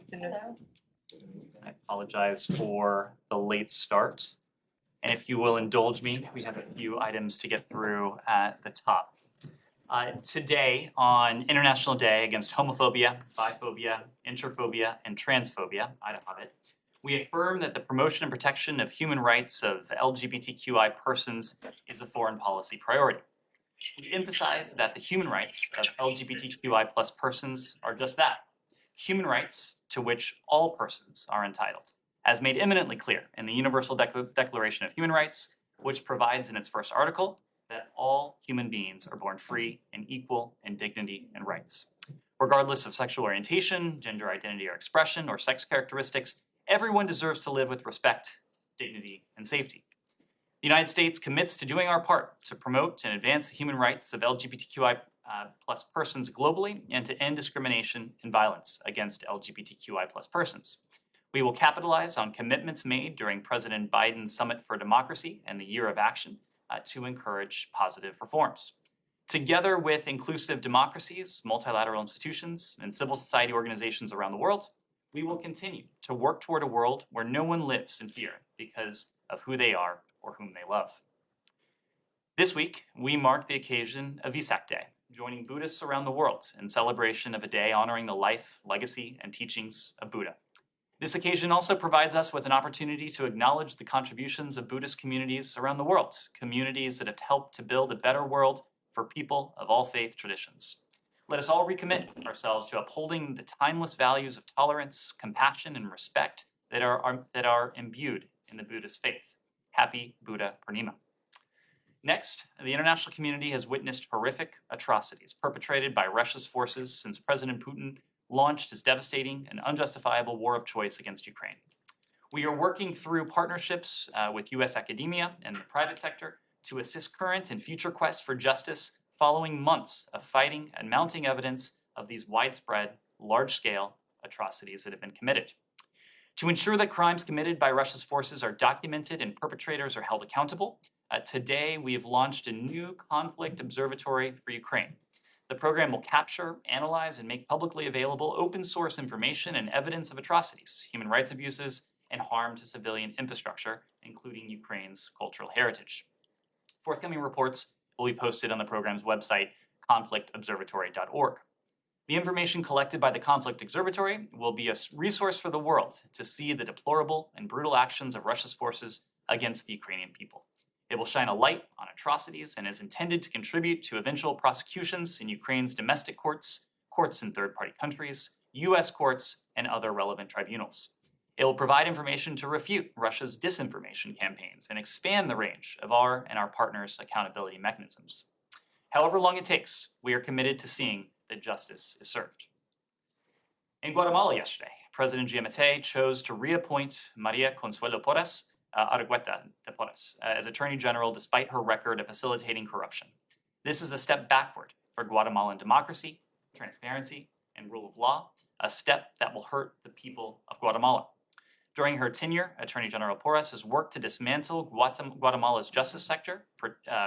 afternoon. I apologize for the late start. And if you will indulge me, we have a few items to get through at the top. Today, on International Day Against Homophobia, Biphobia, Interphobia, and Transphobia, we affirm that the promotion and protection of human rights of LGBTQI persons is a foreign policy priority. We emphasize that the human rights of LGBTQI plus persons are just that, human rights to which all persons are entitled, as made eminently clear in the Universal Declaration of Human Rights, which provides in its first article that all human beings are born free and equal in dignity and rights. Regardless of sexual orientation, gender identity or expression, or sex characteristics, everyone deserves to live with respect, dignity, and safety. The United States commits to doing our part to promote and advance the human rights of LGBTQI plus persons globally and to end discrimination and violence against LGBTQI plus persons. We will capitalize on commitments made during President Biden's Summit for Democracy and the Year of Action to encourage positive reforms. Together with inclusive democracies, multilateral institutions, and civil society organizations around the world, we will continue to work toward a world where no one lives in fear because of who they are or whom they love. This week, we mark the occasion of Vesak Day, joining Buddhists around the world in celebration of a day honoring the life, legacy, and teachings of Buddha. This occasion also provides us with an opportunity to acknowledge the contributions of Buddhist communities around the world, communities that have helped to build a better world for people of all faith traditions. Let us all recommit ourselves to upholding the timeless values of tolerance, compassion, and respect that are imbued in the Buddhist faith. Happy Buddha Purnima. Next, the international community has witnessed horrific atrocities perpetrated by Russia's forces since President Putin launched his devastating and unjustifiable war of choice against Ukraine. We are working through partnerships with U.S. academia and the private sector to assist current and future quests for justice following months of fighting and mounting evidence of these widespread, large-scale atrocities that have been committed. To ensure that crimes committed by Russia's forces are documented and perpetrators are held accountable, today we have launched a new conflict observatory for Ukraine. The program will capture, analyze, and make publicly available open source information and evidence of atrocities, human rights abuses, and harm to civilian infrastructure, including Ukraine's cultural heritage. Forthcoming reports will be posted on the program's website, conflictobservatory.org. The information collected by the Conflict Observatory will be a resource for the world to see the deplorable and brutal actions of Russia's forces against the Ukrainian people. It will shine a light on atrocities and is intended to contribute to eventual prosecutions in Ukraine's domestic courts, courts in third-party countries, U.S. courts, and other relevant tribunals. It will provide information to refute Russia's disinformation campaigns and expand the range of our and our partners' accountability mechanisms. However long it takes, we are committed to seeing that justice is served. In Guatemala yesterday, President Giammattei chose to reappoint Maria Consuelo Porras, Argueta de Porras, as Attorney General despite her record of facilitating corruption. This is a step backward for Guatemalan democracy, transparency, and rule of law, a step that will hurt the people of Guatemala. During her tenure, Attorney General Porras has worked to dismantle Guatemala's justice sector,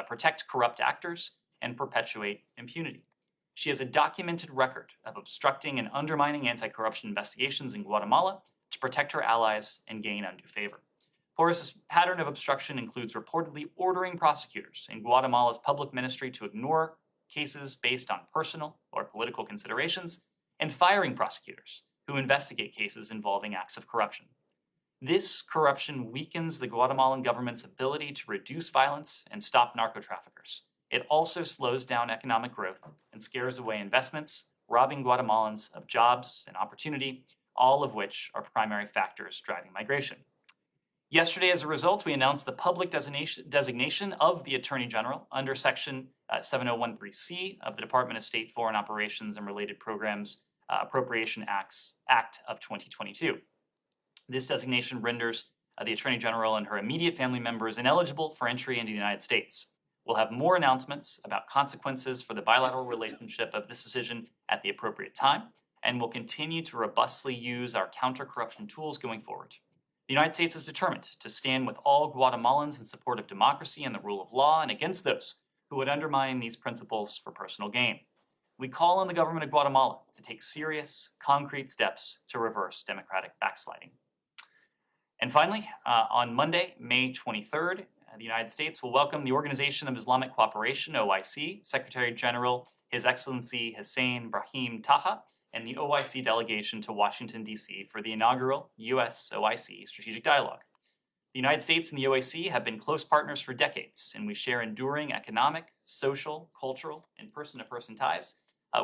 protect corrupt actors, and perpetuate impunity. She has a documented record of obstructing and undermining anti-corruption investigations in Guatemala to protect her allies and gain undue favor. Porras' pattern of obstruction includes reportedly ordering prosecutors in Guatemala's public ministry to ignore cases based on personal or political considerations and firing prosecutors who investigate cases involving acts of corruption. This corruption weakens the Guatemalan government's ability to reduce violence and stop narco-traffickers. It also slows down economic growth and scares away investments, robbing Guatemalans of jobs and opportunity, all of which are primary factors driving migration. Yesterday, as a result, we announced the public designation of the Attorney General under Section 7013C of the Department of State Foreign Operations and Related Programs Appropriation Act of 2022. This designation renders the Attorney General and her immediate family members ineligible for entry into the United States. We'll have more announcements about consequences for the bilateral relationship of this decision at the appropriate time, and will continue to robustly use our counter-corruption tools going forward. The United States is determined to stand with all Guatemalans in support of democracy and the rule of law and against those who would undermine these principles for personal gain. we call on the government of Guatemala to take serious, concrete steps to reverse democratic backsliding. And finally, on Monday, May 23rd, the United States will welcome the Organization of Islamic Cooperation, OIC, Secretary General His Excellency Hussein Brahim Taha, and the OIC delegation to Washington, D.C. for the inaugural U.S.-OIC Strategic Dialogue. The United States and the OIC have been close partners for decades, and we share enduring economic, social, cultural, and person-to-person ties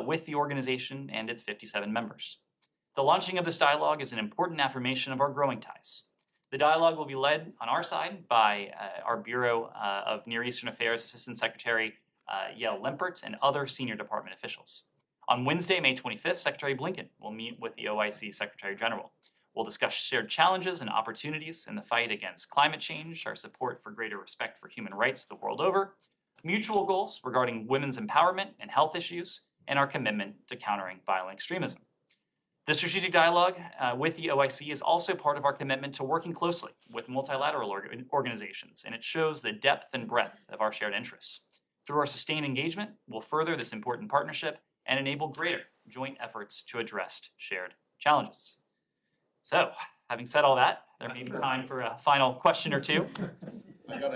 with the organization and its 57 members. The launching of this dialogue is an important affirmation of our growing ties. The dialogue will be led on our side by our Bureau of Near Eastern Affairs Assistant Secretary Yael Lempert and other senior department officials. On Wednesday, May 25th, Secretary Blinken will meet with the OIC Secretary General. We'll discuss shared challenges and opportunities in the fight against climate change, our support for greater respect for human rights the world over, mutual goals regarding women's empowerment and health issues, and our commitment to countering violent extremism. The strategic dialogue with the OIC is also part of our commitment to working closely with multilateral organizations, and it shows the depth and breadth of our shared interests. Through our sustained engagement, we'll further this important partnership and enable greater joint efforts to address shared challenges. So, having said all that, there may be time for a final question or two. Thank you.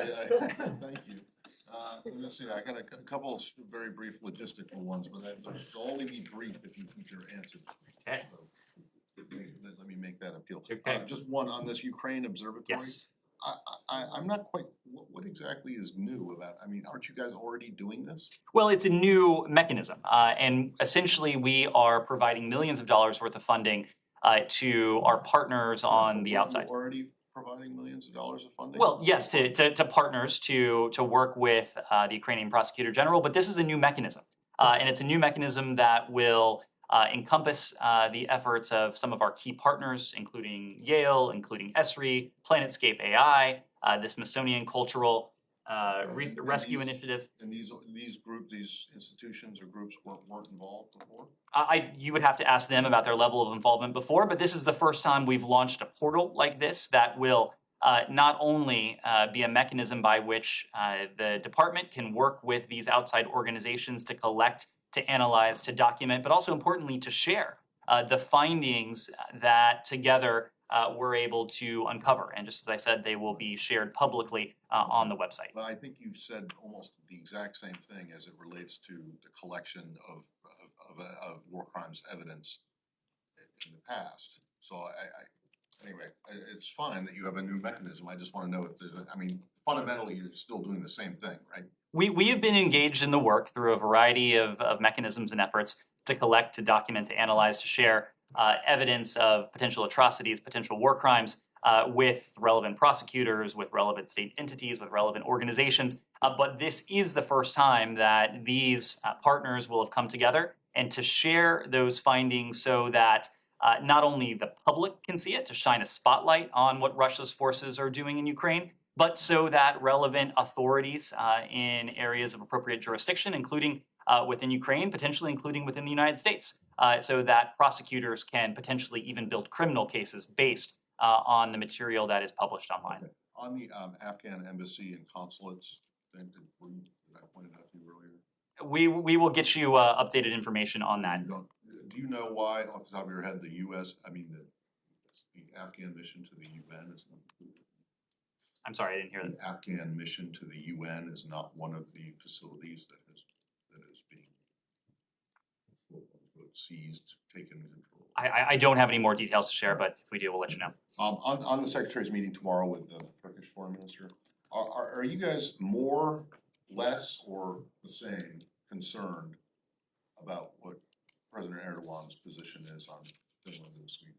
Let me see, I got a couple of very brief logistical ones, but they'll only be brief if you keep your answers. Okay. So, let me make that appeal. Okay. Just one on this Ukraine observatory. Yes. I'm not quite, what exactly is new about, I mean, aren't you guys already doing this? Well, it's a new mechanism, and essentially we are providing millions of dollars worth of funding to our partners on the outside. Are you already providing millions of dollars of funding? Well, yes, to partners to work with the Ukrainian Prosecutor General, but this is a new mechanism, and it's a new mechanism that will encompass the efforts of some of our key partners, including Yale, including ESRI, Planetscape AI, the Smithsonian Cultural Rescue Initiative. And these groups, these institutions or groups weren't involved before? You would have to ask them about their level of involvement before, but this is the first time we've launched a portal like this that will not only be a mechanism by which the department can work with these outside organizations to collect, to analyze, to document, but also importantly to share the findings that together we're able to uncover. And just as I said, they will be shared publicly on the website. But I think you've said almost the exact same thing as it relates to the collection of war crimes evidence in the past. So anyway, it's fine that you have a new mechanism. I just want to know if there's, I mean, fundamentally you're still doing the same thing, right? We have been engaged in the work through a variety of mechanisms and efforts to collect, to document, to analyze, to share evidence of potential atrocities, potential war crimes with relevant prosecutors, with relevant state entities, with relevant organizations. But this is the first time that these partners will have come together and to share those findings so that not only the public can see it, to shine a spotlight on what Russia's forces are doing in Ukraine, but so that relevant authorities in areas of appropriate jurisdiction, including within Ukraine, potentially including within the United States, so that prosecutors can potentially even build criminal cases based on the material that is published online. Okay. On the Afghan embassy and consulates, that I pointed out to you earlier. We will get you updated information on that. Do you know why, off the top of your head, the U.S., I mean, the Afghan mission to the UN is not included? I'm sorry, I didn't hear that. The Afghan mission to the UN is not one of the facilities that is being seized, taken control. I don't have any more details to share, but if we do, we'll let you know. On the Secretary's meeting tomorrow with the Turkish Foreign Minister, are you guys more, less, or the same concerned about what President Erdogan's position is on Finland and Sweden?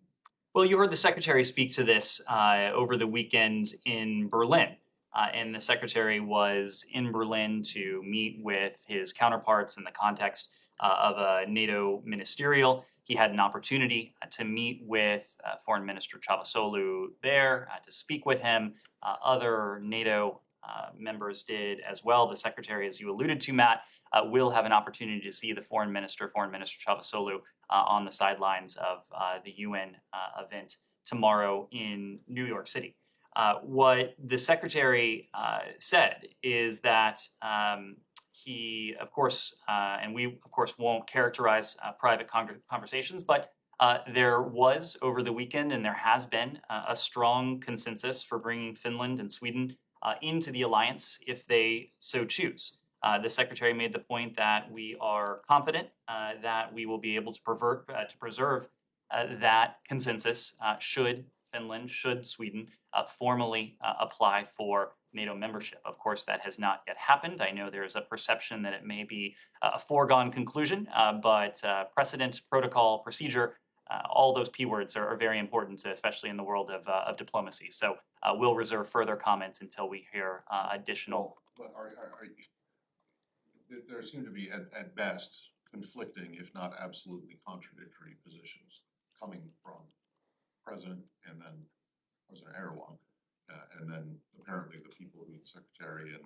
Well, you heard the Secretary speak to this over the weekend in Berlin. And the Secretary was in Berlin to meet with his counterparts in the context of a NATO ministerial. He had an opportunity to meet with Foreign Minister Çavuşoğlu there, to speak with him. Other NATO members did as well. The Secretary, as you alluded to, Matt, will have an opportunity to see the Foreign Minister Çavuşoğlu, on the sidelines of the UN event tomorrow in New York City. What the Secretary said is that he, of course, and we, of course, won't characterize private conversations, but there was over the weekend, and there has been a strong consensus for bringing Finland and Sweden into the alliance if they so choose. The Secretary made the point that we are confident that we will be able to preserve that consensus should Finland, should Sweden formally apply for NATO membership. Of course, that has not yet happened. I know there is a perception that it may be a foregone conclusion, but precedent, protocol, procedure, all those P words are very important, especially in the world of diplomacy. So we'll reserve further comments until we hear additional. But there seem to be at best conflicting, if not absolutely contradictory positions coming from President and then President Erdogan, and then apparently the people who the Secretary and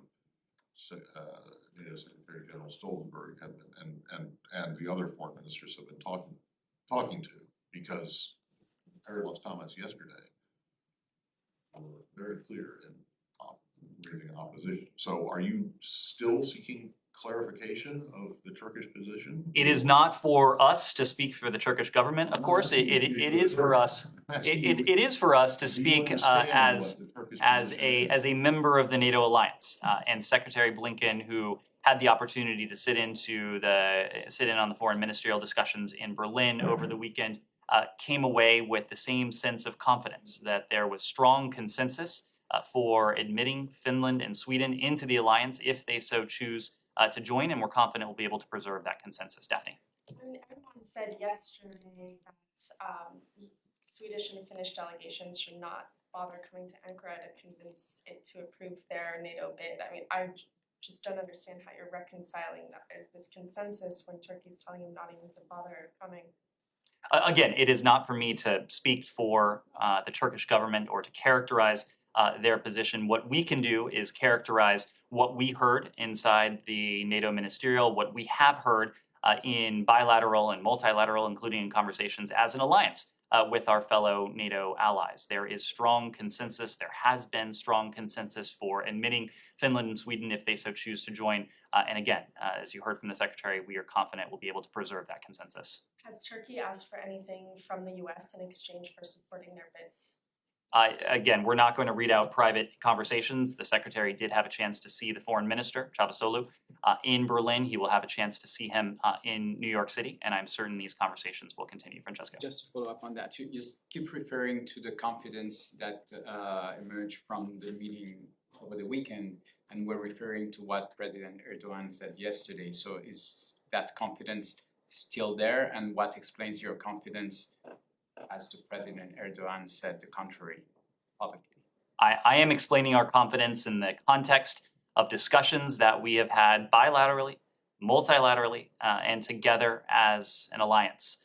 NATO Secretary General Stoltenberg have been, and the other foreign ministers have been talking to, because Erdogan's comments yesterday were very clear in raising an opposition. So are you still seeking clarification of the Turkish position? It is not for us to speak for the Turkish government, of course. It is for us. It is for us to speak as a member of the NATO alliance. And Secretary Blinken, who had the opportunity to sit in on the foreign ministerial discussions in Berlin over the weekend, came away with the same sense of confidence that there was strong consensus for admitting Finland and Sweden into the alliance if they so choose to join, and we're confident we'll be able to preserve that consensus. Daphne. I mean, everyone said yesterday that Swedish and Finnish delegations should not bother coming to Ankara to convince it to approve their NATO bid. I mean, I just don't understand how you're reconciling that. There's this consensus when Turkey's telling you not even to bother coming. Again, it is not for me to speak for the Turkish government or to characterize their position. What we can do is characterize what we heard inside the NATO ministerial, what we have heard in bilateral and multilateral, including in conversations as an alliance with our fellow NATO allies. There is strong consensus. There has been strong consensus for admitting Finland and Sweden if they so choose to join. And again, as you heard from the Secretary, we are confident we'll be able to preserve that consensus. Has Turkey asked for anything from the US in exchange for supporting their bids? Again, we're not going to read out private conversations. The Secretary did have a chance to see the Foreign Minister, Çavuşoğlu, in Berlin. He will have a chance to see him in New York City, and I'm certain these conversations will continue. Francesca. Just to follow up on that, you keep referring to the confidence that emerged from the meeting over the weekend, and we're referring to what President Erdogan said yesterday. So is that confidence still there, and what explains your confidence as the President Erdogan said the contrary publicly? I am explaining our confidence in the context of discussions that we have had bilaterally, multilaterally, and together as an alliance.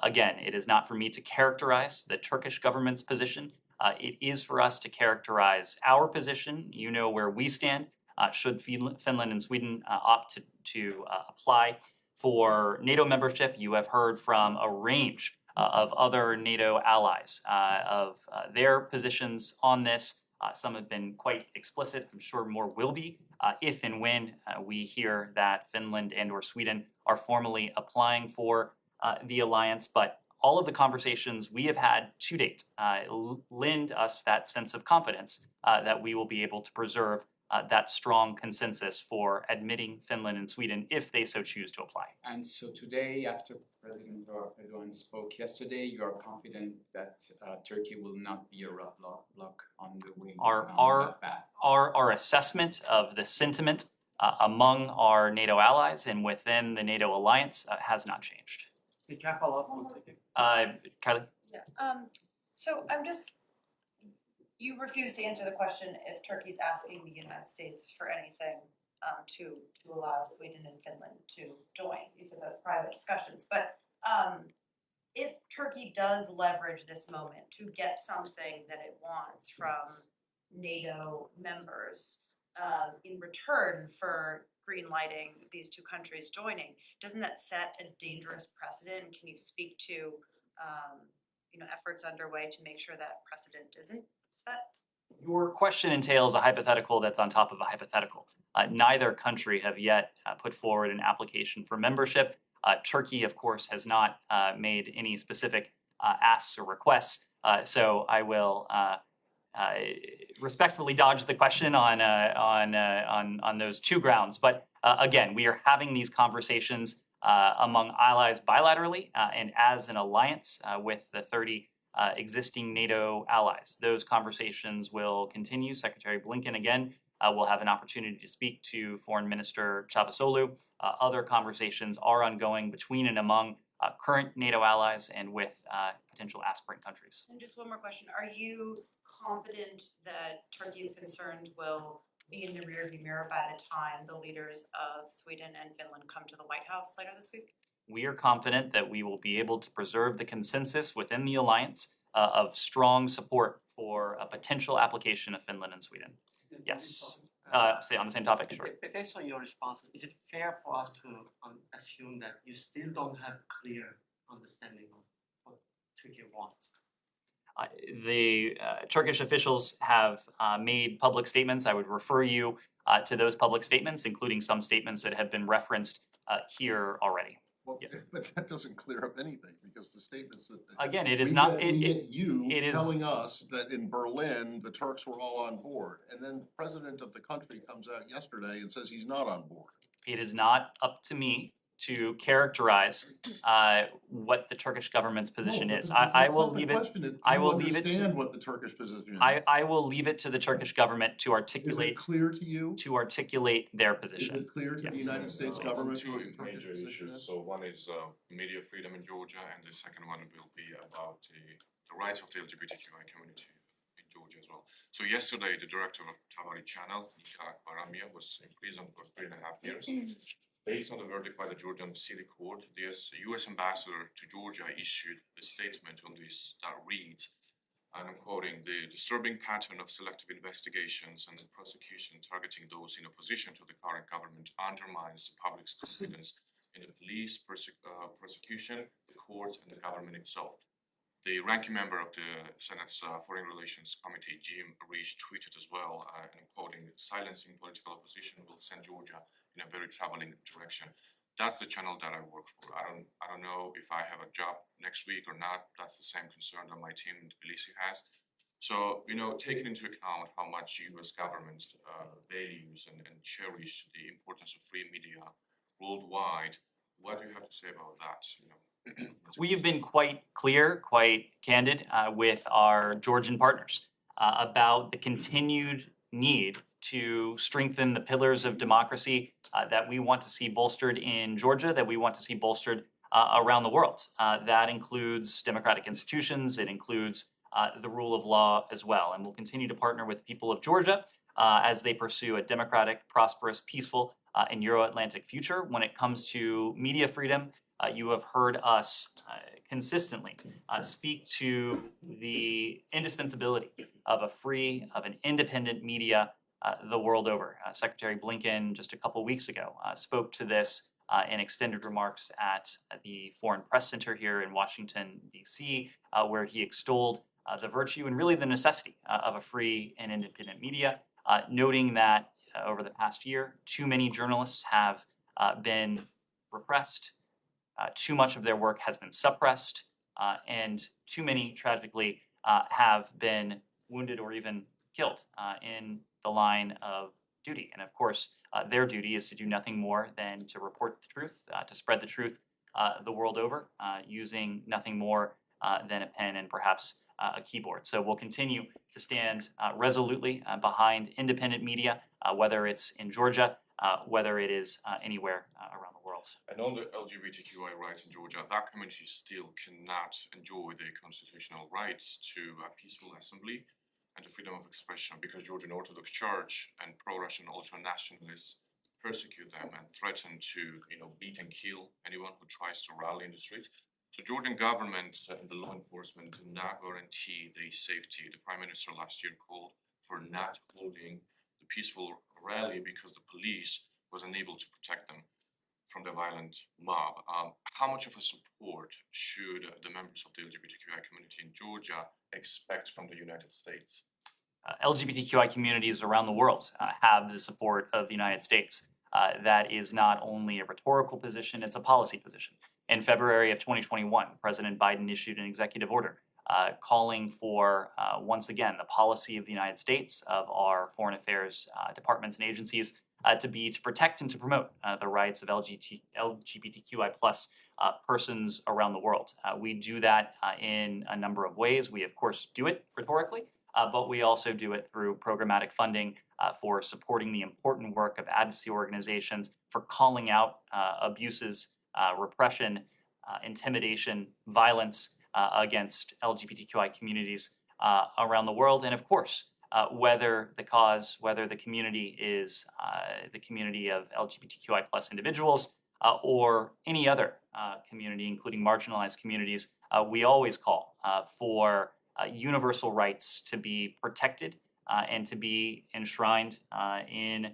Again, it is not for me to characterize the Turkish government's position. It is for us to characterize our position. You know where we stand. Should Finland and Sweden opt to apply for NATO membership, you have heard from a range of other NATO allies of their positions on this. Some have been quite explicit. I'm sure more will be if and when we hear that Finland and or Sweden are formally applying for the alliance. But all of the conversations we have had to date lend us that sense of confidence that we will be able to preserve that strong consensus for admitting Finland and Sweden if they so choose to apply. And so today, after President Erdogan spoke yesterday, you are confident that Turkey will not be a roadblock on the way on that path? Our assessment of the sentiment among our NATO allies and within the NATO alliance has not changed. Can I follow up? Kylie? Yeah. So you refuse to answer the question if Turkey's asking the United States for anything to allow Sweden and Finland to join. These are those private discussions. But if Turkey does leverage this moment to get something that it wants from NATO members in return for greenlighting these two countries joining, doesn't that set a dangerous precedent? Can you speak to efforts underway to make sure that precedent isn't set? Your question entails a hypothetical that's on top of a hypothetical. Neither country have yet put forward an application for membership. Turkey, of course, has not made any specific asks or requests. So I will respectfully dodge the question on those two grounds. But again, we are having these conversations among allies bilaterally and as an alliance with the 30 existing NATO allies. Those conversations will continue. Secretary Blinken, again, will have an opportunity to speak to Foreign Minister Çavuşoğlu. Other conversations are ongoing between and among current NATO allies and with potential aspirant countries. And just one more question, are you confident that Turkey's concerns will be in the rearview mirror by the time the leaders of Sweden and Finland come to the White House later this week? We are confident that we will be able to preserve the consensus within the alliance of strong support for a potential application of Finland and Sweden. Yes. Stay on the same topic, sure. Based on your responses, is it fair for us to assume that you still don't have clear understanding of what Turkey wants? The Turkish officials have made public statements. I would refer you to those public statements, including some statements that have been referenced here already. Well, Yeah. but that doesn't clear up anything, because the statements that. Again, it is we not. get- we get you it is- telling us that in Berlin, the Turks were all on board, and then the president of the country comes out yesterday and says he's not on board. It is not up to me to characterize what the Turkish government's position No, is. but I the will leave it. question is, I do you will leave it to- understand what the Turkish position is? I will leave it to the Turkish government to Is it articulate clear to you? their Is position. it clear to the Yes. United States Yes. government Two what the Turkish major position issues. is? So one is media freedom in Georgia, and the second one will be about the rights of the LGBTQI community in Georgia as well. So yesterday, the director of Tavari channel, Nika Baramia, was in prison for 3.5 years. Based on the verdict by the Georgian City Court, the U.S. ambassador to Georgia issued a statement on this that reads, and I'm quoting, "The disturbing pattern of selective investigations and prosecution targeting those in opposition to the current government undermines the public's confidence in the police, prosecution, the courts, and the government itself." The ranking member of the Senate's Foreign Relations Committee, Jim Reich, tweeted as well, and I'm quoting, "Silencing political opposition will send Georgia in a very troubling direction." That's the channel that I work for. I don't know if I have a job next week or not. That's the same concern that my team in Tbilisi has. So, taking into account how much U.S. government values and cherish the importance of free media worldwide, what do you have to say about that? We have been quite clear, quite candid with our Georgian partners about the continued need to strengthen the pillars of democracy that we want to see bolstered in Georgia, that we want to see bolstered around the world. That includes democratic institutions, it includes the rule of law as well. And we'll continue to partner with the people of Georgia as they pursue a democratic, prosperous, peaceful, and Euro-Atlantic future. When it comes to media freedom, you have heard us consistently speak to the indispensability of a free, of an independent media the world over. Secretary Blinken just a couple weeks ago spoke to this in extended remarks at the Foreign Press Center here in Washington, D.C., where he extolled the virtue and really the necessity of a free and independent media, noting that over the past year, too many journalists have been repressed, too much of their work has been suppressed, and too many, tragically, have been wounded or even killed in the line of duty. And of course, their duty is to do nothing more than to report the truth, to spread the truth the world over, using nothing more than a pen and perhaps a keyboard. So we'll continue to stand resolutely behind independent media, whether it's in Georgia, whether it is anywhere around the world. And on the LGBTQI rights in Georgia, that community still cannot enjoy their constitutional rights to a peaceful assembly and the freedom of expression, because Georgian Orthodox Church and pro-Russian ultra-nationalists persecute them and threaten to, beat and kill anyone who tries to rally in the streets. So Georgian government and the law enforcement do not guarantee their safety. The Prime Minister last year called for not holding the peaceful rally because the police was unable to protect them from the violent mob. How much of a support should the members of the LGBTQI community in Georgia expect from the United States? LGBTQI communities around the world have the support of the United States. That is not only a rhetorical position, it's a policy position. In February of 2021, President Biden issued an executive order calling for, once again, the policy of the United States, of our foreign affairs departments and agencies, to protect and to promote the rights of LGBTQI plus persons around the world. We do that in a number of ways. We, of course, do it rhetorically, but we also do it through programmatic funding for supporting the important work of advocacy organizations, for calling out abuses, repression, intimidation, violence against LGBTQI communities around the world. And of course, whether the community is the community of LGBTQI plus individuals or any other community, including marginalized communities, we always call for universal rights to be protected and to be enshrined in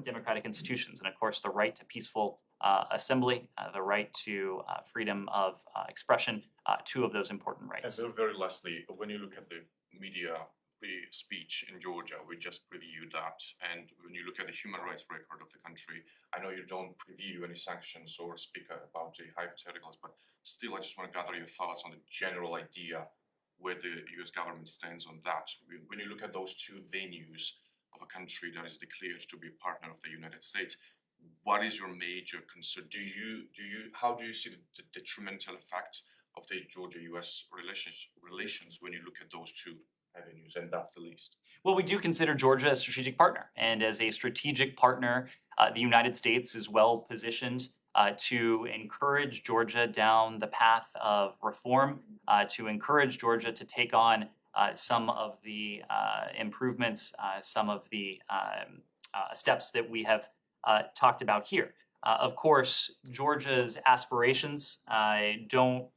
democratic institutions. And of course, the right to peaceful assembly, the right to freedom of expression, two of those important rights. And very lastly, when you look at the media free speech in Georgia, we just reviewed that. And when you look at the human rights record of the country, I know you don't preview any sanctions or speak about the hypotheticals, but still, I just want to gather your thoughts on the general idea where the US government stands on that. When you look at those two venues of a country that is declared to be a partner of the United States, what is your major concern? How do you see the detrimental effect of the Georgia-US relations when you look at those two avenues, and that's the least? Well, we do consider Georgia a strategic partner, and as a strategic partner, the United States is well positioned to encourage Georgia down the path of reform, to encourage Georgia to take on some of the improvements, some of the steps that we have talked about here. Of course, Georgia's aspirations don't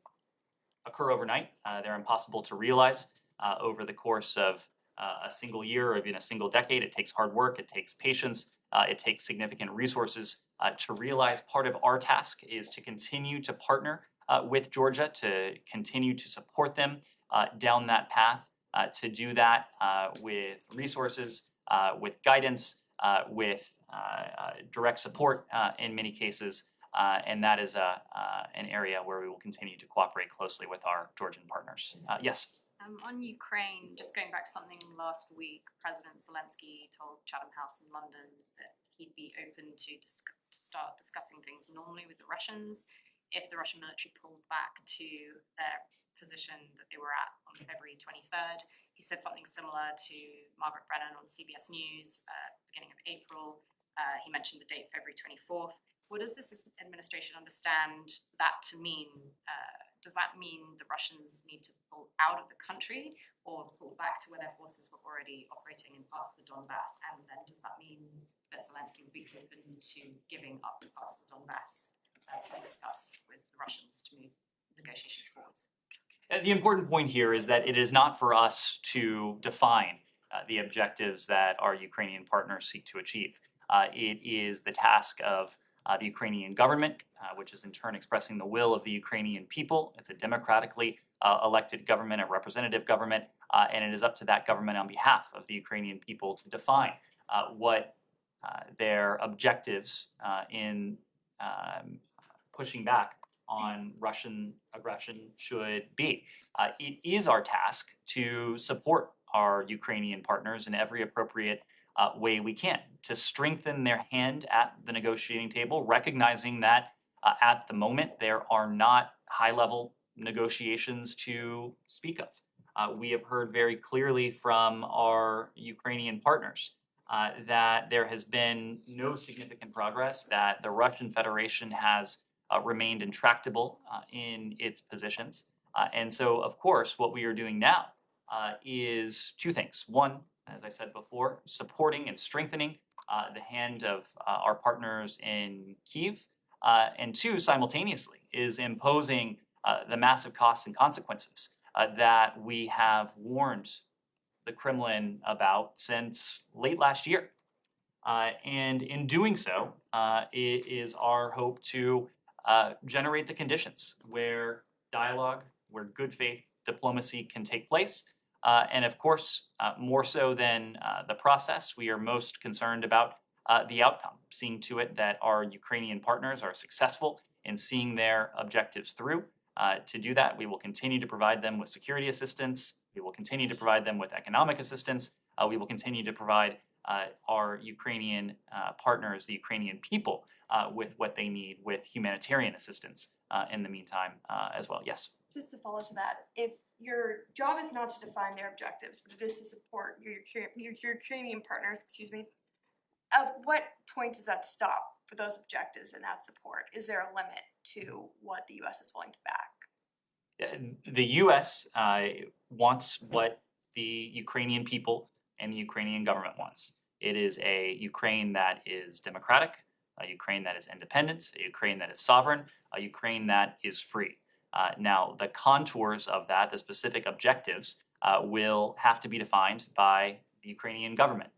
occur overnight. They're impossible to realize over the course of a single year or even a single decade. It takes hard work, it takes patience, it takes significant resources to realize. Part of our task is to continue to partner with Georgia, to continue to support them down that path, to do that with resources, with guidance, with direct support in many cases, and that is an area where we will continue to cooperate closely with our Georgian partners. Yes? On Ukraine, just going back to something last week, President Zelensky told Chatham House in London that he'd be open to start discussing things normally with the Russians if the Russian military pulled back to their position that they were at on February 23rd. He said something similar to Margaret Brennan on CBS News beginning of April. He mentioned the date February 24th. What does this administration understand that to mean? Does that mean the Russians need to pull out of the country or pull back to where their forces were already operating in parts of the Donbass? And then does that mean that Zelensky would be open to giving up parts of the Donbass to discuss with the Russians to move negotiations forward? The important point here is that it is not for us to define the objectives that our Ukrainian partners seek to achieve. It is the task of the Ukrainian government, which is in turn expressing the will of the Ukrainian people. It's a democratically elected government, a representative government, and it is up to that government on behalf of the Ukrainian people to define what their objectives in pushing back on Russian aggression should be. It is our task to support our Ukrainian partners in every appropriate way we can, to strengthen their hand at the negotiating table, recognizing that at the moment there are not high-level negotiations to speak of. We have heard very clearly from our Ukrainian partners that there has been no significant progress, that the Russian Federation has remained intractable in its positions. And so, of course, what we are doing now is two things. One, as I said before, supporting and strengthening the hand of our partners in Kyiv. And two, simultaneously, is imposing the massive costs and consequences that we have warned the Kremlin about since late last year. And in doing so, it is our hope to generate the conditions where dialogue, where good faith diplomacy can take place, And of course, more so than the process, we are most concerned about the outcome, seeing to it that our Ukrainian partners are successful in seeing their objectives through. To do that, we will continue to provide them with security assistance. We will continue to provide them with economic assistance. We will continue to provide our Ukrainian partners, the Ukrainian people, with what they need with humanitarian assistance in the meantime as well. Yes. Just to follow to that, if your job is not to define their objectives, but it is to support your Ukrainian partners, excuse me, at what point does that stop for those objectives and that support? Is there a limit to what the U.S. is willing to back? The U.S. Wants what the Ukrainian people and the Ukrainian government wants. It is a Ukraine that is democratic, a Ukraine that is independent, a Ukraine that is sovereign, a Ukraine that is free. Now, the contours of that, the specific objectives, will have to be defined by the Ukrainian government.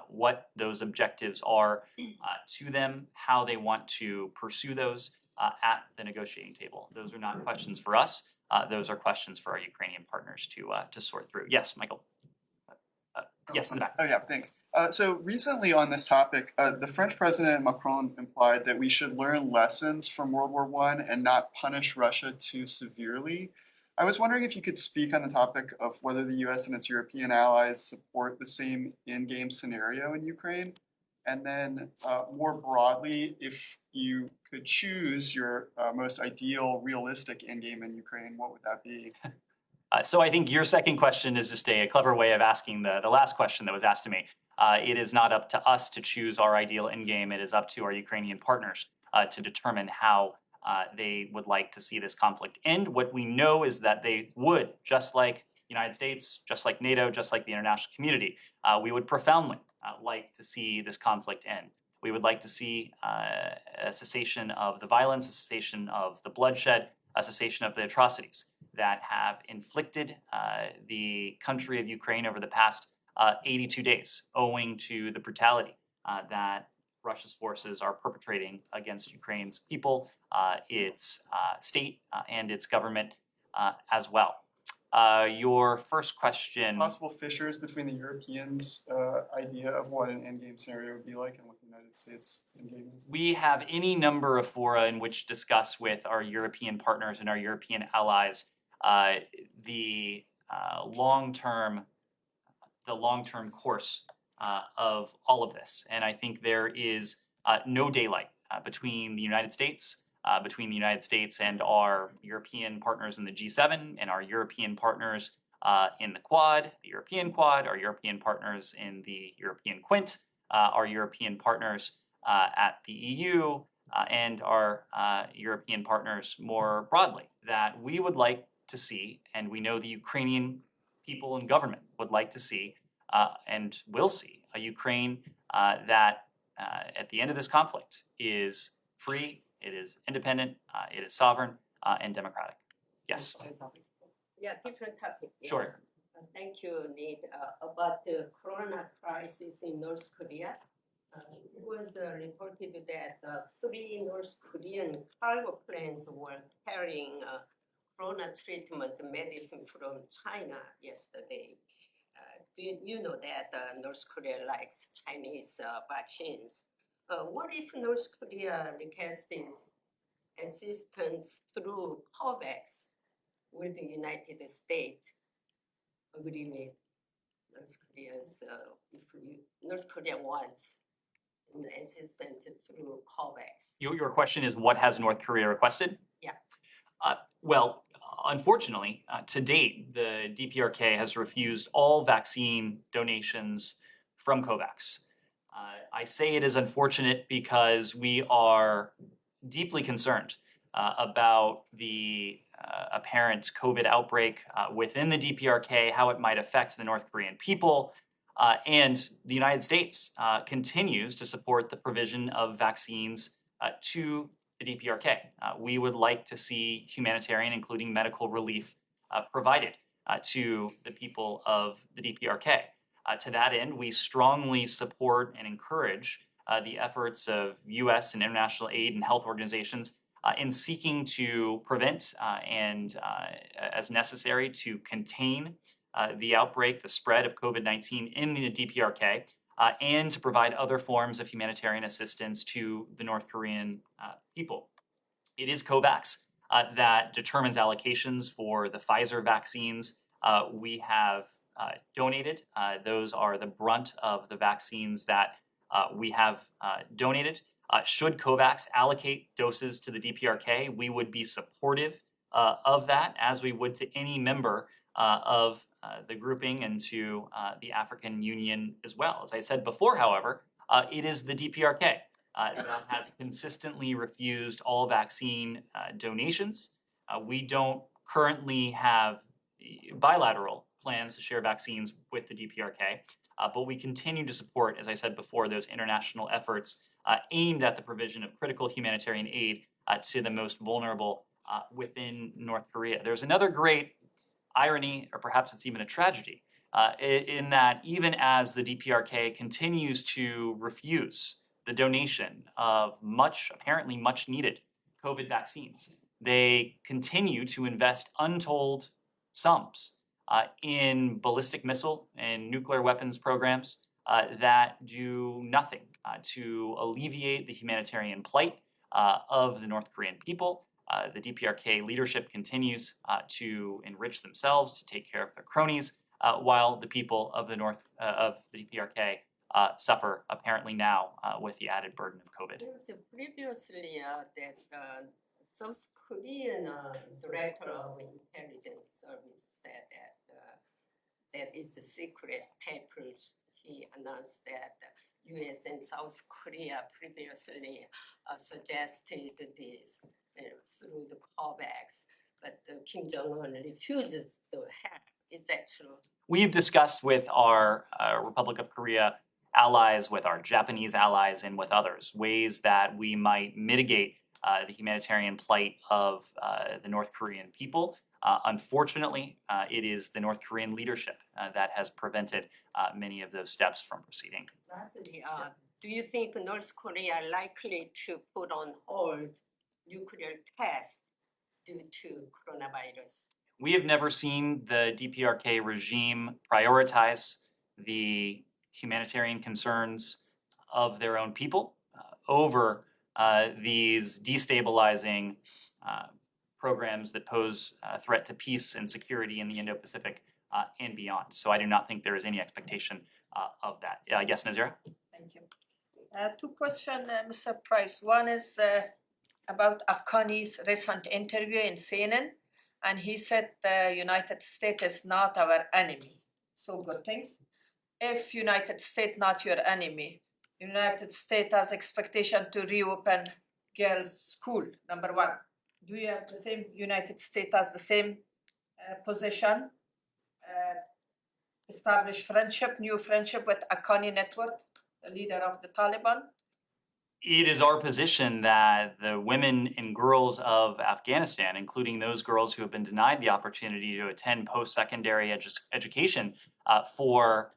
What those objectives are to them, how they want to pursue those at the negotiating table. Those are not questions for us. Those are questions for our Ukrainian partners to sort through. Yes, Michael. Yes, in the back. Oh yeah, thanks. So recently on this topic, the French President Macron implied that we should learn lessons from World War I and not punish Russia too severely. I was wondering if you could speak on the topic of whether the US and its European allies support the same in-game scenario in Ukraine. And then more broadly, if you could choose your most ideal, realistic in-game in Ukraine, what would that be? So I think your second question is just a clever way of asking the last question that was asked to me. It is not up to us to choose our ideal endgame. It is up to our Ukrainian partners to determine how they would like to see this conflict end. What we know is that they would, just like the United States, just like NATO, just like the international community, we would profoundly like to see this conflict end. We would like to see a cessation of the violence, a cessation of the bloodshed, a cessation of the atrocities that have inflicted the country of Ukraine over the past 82 days, owing to the brutality that Russia's forces are perpetrating against Ukraine's people, its state, and its government as well. Your first question. Possible fissures between the Europeans' idea of what an endgame scenario would be like and what the United States endgame is? We have any number of fora in which to discuss with our European partners and our European allies the long-term course of all of this. And I think there is no daylight between the United States and our European partners in the G7 and our European partners in the Quad, the European Quad, our European partners in the European Quint, our European partners at the EU, and our European partners more broadly, that we would like to see, and we know the Ukrainian people and government would like to see, and will see, a Ukraine that at the end of this conflict is free, it is independent, it is sovereign, and democratic. Yes. Yeah, different topic. Yes. Sure. Thank you, Ned. About the corona crisis in North Korea, it was reported that 3 North Korean cargo planes were carrying corona treatment medicine from China yesterday. Do you know that North Korea likes Chinese vaccines? What if North Korea requested assistance through COVAX? Will the United States agree with North Korea's, North Korea wants assistance through COVAX? Your question is, what has North Korea requested? Yeah. Well, unfortunately, to date, the DPRK has refused all vaccine donations from COVAX. I say it is unfortunate because we are deeply concerned about the apparent COVID outbreak within the DPRK, how it might affect the North Korean people, and the United States continues to support the provision of vaccines to the DPRK. We would like to see humanitarian, including medical relief, provided to the people of the DPRK. To that end, we strongly support and encourage the efforts of U.S. and international aid and health organizations in seeking to prevent and, as necessary, to contain the outbreak, the spread of COVID-19 in the DPRK, and to provide other forms of humanitarian assistance to the North Korean people. It is COVAX that determines allocations for the Pfizer vaccines. We have donated. Those are the brunt of the vaccines that we have donated. Should COVAX allocate doses to the DPRK, we would be supportive of that, as we would to any member of the grouping and to the African Union as well. As I said before, however, it is the DPRK that has consistently refused all vaccine donations. We don't currently have bilateral plans to share vaccines with the DPRK, but we continue to support, as I said before, those international efforts aimed at the provision of critical humanitarian aid to the most vulnerable within North Korea. There's another great irony, or perhaps it's even a tragedy, in that even as the DPRK continues to refuse the donation of apparently much needed COVID vaccines, they continue to invest untold sums in ballistic missile and nuclear weapons programs that do nothing to alleviate the humanitarian plight of the North Korean people. The DPRK leadership continues to enrich themselves, to take care of their cronies, while the people of the DPRK suffer apparently now with the added burden of COVID. So previously, that South Korean director of intelligence service said that that is a secret papers. He announced that U.S. and South Korea previously suggested this through the COVAX, but Kim Jong-un refuses to help. Is that true? We've discussed with our Republic of Korea allies, with our Japanese allies, and with others, ways that we might mitigate the humanitarian plight of the North Korean people. Unfortunately, it is the North Korean leadership that has prevented many of those steps from proceeding. Lastly, do you think North Korea are likely to put on hold nuclear tests due to coronavirus? We have never seen the DPRK regime prioritize the humanitarian concerns of their own people over these destabilizing programs that pose a threat to peace and security in the Indo-Pacific and beyond. So I do not think there is any expectation of that. Yes, Nazira? Thank you. Two questions, Mr. Price. One is about Akani's recent interview in CNN, and he said the United States is not our enemy. So good things. If United States not your enemy, United States has expectation to reopen girls' school, number one. Do you have the same, United States has the same position, establish friendship, new friendship with Akani Network, the leader of the Taliban? It is our position that the women and girls of Afghanistan, including those girls who have been denied the opportunity to attend post-secondary education for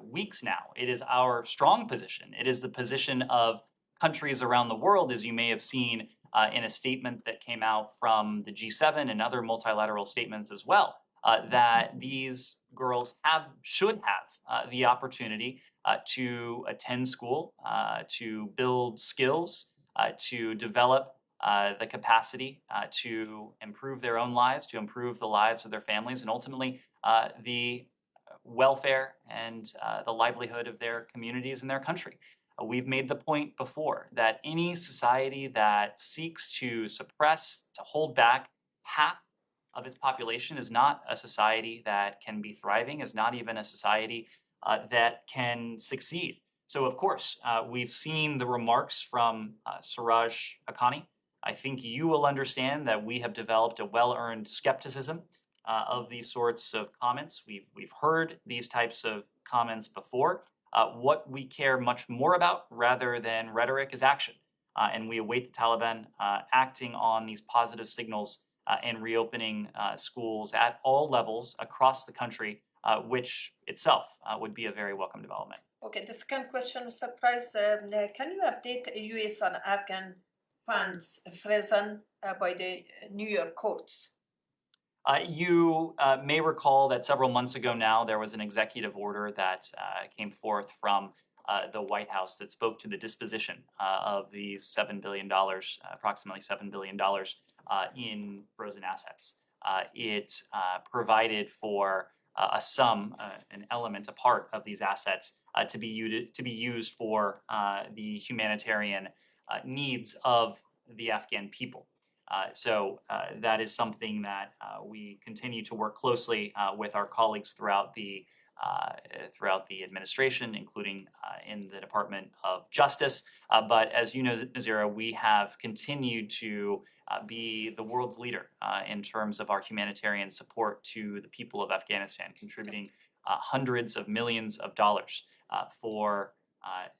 weeks now, it is our strong position. It is the position of countries around the world, as you may have seen in a statement that came out from the G7 and other multilateral statements as well, that these girls should have the opportunity to attend school, to build skills, to develop the capacity to improve their own lives, to improve the lives of their families, and ultimately the welfare and the livelihood of their communities and their country. We've made the point before that any society that seeks to suppress, to hold back half of its population is not a society that can be thriving, is not even a society that can succeed. So of course, we've seen the remarks from Siraj Haqqani. I think you will understand that we have developed a well-earned skepticism of these sorts of comments. We've heard these types of comments before. What we care much more about rather than rhetoric is action. And we await the Taliban acting on these positive signals and reopening schools at all levels across the country, which itself would be a very welcome development. Okay, the second question, Mr. Price, can you update the U.S. on Afghan funds frozen by the New York courts? You may recall that several months ago now, there was an executive order that came forth from the White House that spoke to the disposition of these $7 billion, approximately $7 billion in frozen assets. It provided for a sum, an element, a part of these assets to be used for the humanitarian needs of the Afghan people. So that is something that we continue to work closely with our colleagues throughout the administration, including in the Department of Justice. But as you know, Nazira, we have continued to be the world's leader in terms of our humanitarian support to the people of Afghanistan, contributing hundreds of millions of dollars for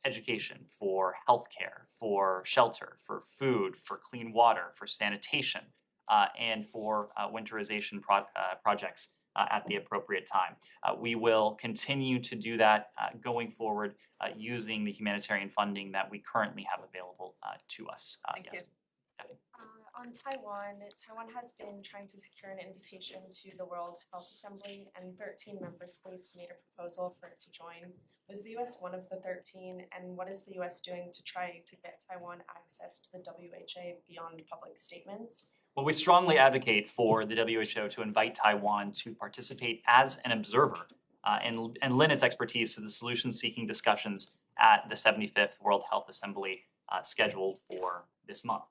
education, for healthcare, for shelter, for food, for clean water, for sanitation, and for winterization projects at the appropriate time. We will continue to do that going forward using the humanitarian funding that we currently have available to us. Thank you. On Taiwan, Taiwan has been trying to secure an invitation to the World Health Assembly, and 13 member states made a proposal for it to join. Was the US one of the 13, and what is the US doing to try to get Taiwan access to the WHA beyond public statements? Well, we strongly advocate for the WHO to invite Taiwan to participate as an observer and lend its expertise to the solution-seeking discussions at the 75th World Health Assembly scheduled for this month.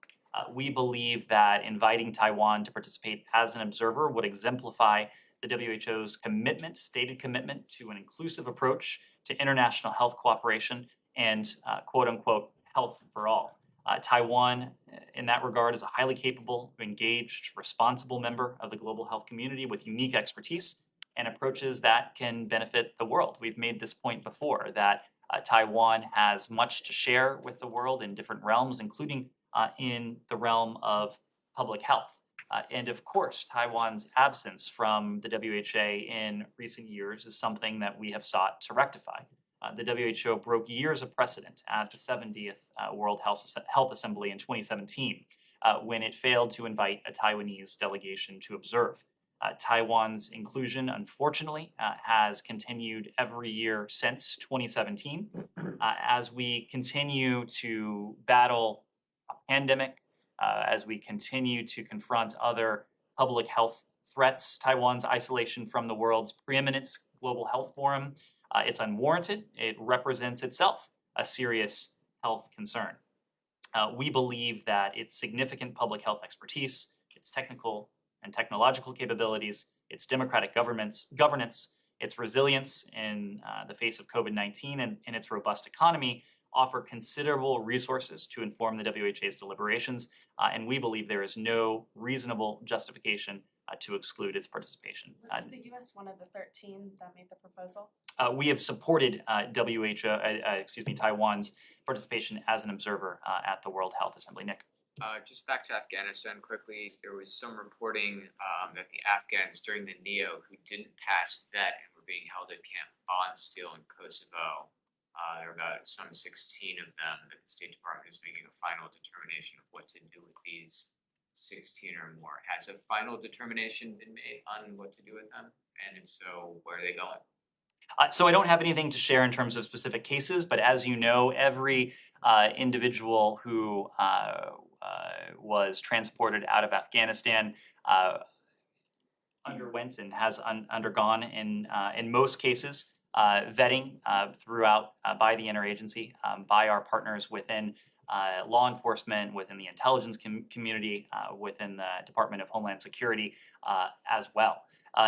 We believe that inviting Taiwan to participate as an observer would exemplify the WHO's commitment, stated commitment, to an inclusive approach to international health cooperation and quote-unquote health for all. Taiwan, in that regard, is a highly capable, engaged, responsible member of the global health community with unique expertise and approaches that can benefit the world. We've made this point before, that Taiwan has much to share with the world in different realms, including in the realm of public health. And of course, Taiwan's absence from the WHO in recent years is something that we have sought to rectify. The WHO broke years of precedent at the 70th World Health Assembly in 2017 when it failed to invite a Taiwanese delegation to observe. Taiwan's inclusion, unfortunately, has continued every year since 2017. As we continue to battle a pandemic, as we continue to confront other public health threats, Taiwan's isolation from the world's preeminent global health forum, it's unwarranted. It represents itself a serious health concern. We believe that its significant public health expertise, its technical and technological capabilities, its democratic governance, its resilience in the face of COVID-19 and its robust economy offer considerable resources to inform the WHA's deliberations, and we believe there is no reasonable justification to exclude its participation. Was the US one of the 13 that made the proposal? We have supported Taiwan's participation as an observer at the World Health Assembly. Nick. Just back to Afghanistan quickly, there was some reporting that the Afghans during the NEO who didn't pass vet and were being held at Camp Bondsteel in Kosovo. There are about some 16 of them that the State Department is making a final determination of what to do with these 16 or more. Has a final determination been made on what to do with them? And if so, where are they going? So I don't have anything to share in terms of specific cases, but as you know, every individual who was transported out of Afghanistan underwent and has undergone in most cases vetting throughout by the interagency, by our partners within law enforcement, within the intelligence community, within the Department of Homeland Security as well.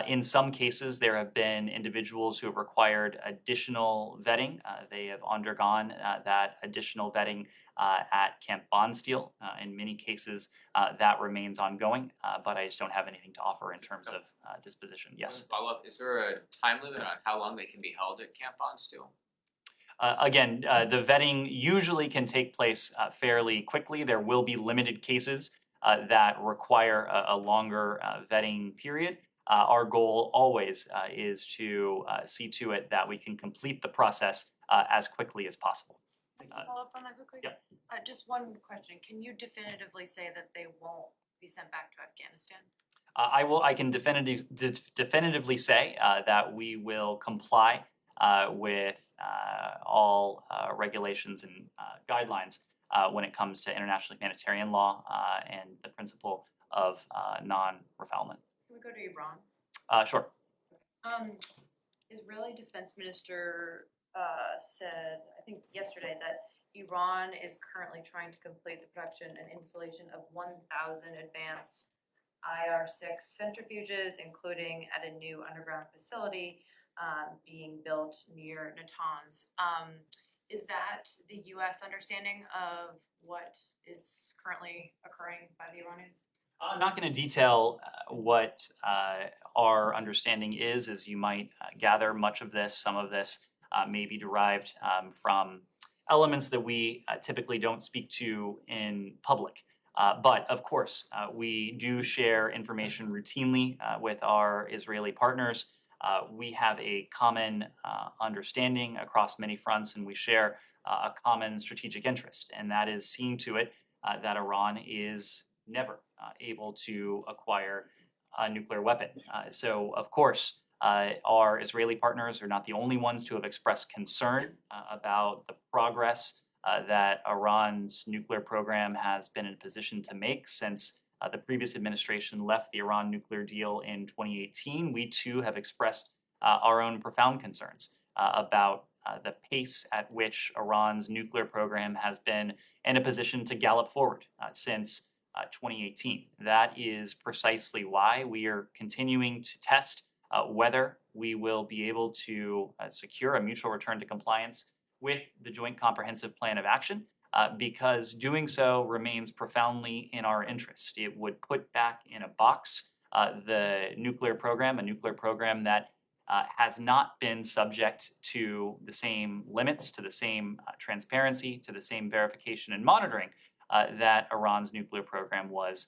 In some cases, there have been individuals who have required additional vetting. They have undergone that additional vetting at Camp Bondsteel. In many cases, that remains ongoing, but I just don't have anything to offer in terms of disposition. Yes? Follow up, is there a time limit on how long they can be held at Camp Bondsteel? Again, the vetting usually can take place fairly quickly. There will be limited cases that require a longer vetting period. Our goal always is to see to it that we can complete the process as quickly as possible. Follow up on that quickly? Yeah. Just one question. Can you definitively say that they won't be sent back to Afghanistan? I can definitively say that we will comply with all regulations and guidelines when it comes to international humanitarian law and the principle of non-refoulement. Can we go to Iran? Sure. Israeli Defense Minister said, I think yesterday, that Iran is currently trying to complete the production and installation of 1,000 advanced IR-6 centrifuges, including at a new underground facility being built near Natanz. Is that the U.S. understanding of what is currently occurring by the Iranians? I'm not going to detail what our understanding is. As you might gather, much of this, some of this may be derived from elements that we typically don't speak to in public. But of course, we do share information routinely with our Israeli partners. We have a common understanding across many fronts, and we share a common strategic interest, and that is seeing to it that Iran is never able to acquire a nuclear weapon. So, of course, our Israeli partners are not the only ones to have expressed concern about the progress that Iran's nuclear program has been in a position to make since the previous administration left the Iran nuclear deal in 2018. We too have expressed our own profound concerns about the pace at which Iran's nuclear program has been in a position to gallop forward since 2018. That is precisely why we are continuing to test whether we will be able to secure a mutual return to compliance with the Joint Comprehensive Plan of Action, because doing so remains profoundly in our interest. It would put back in a box the nuclear program, a nuclear program that has not been subject to the same limits, to the same transparency, to the same verification and monitoring that Iran's nuclear program was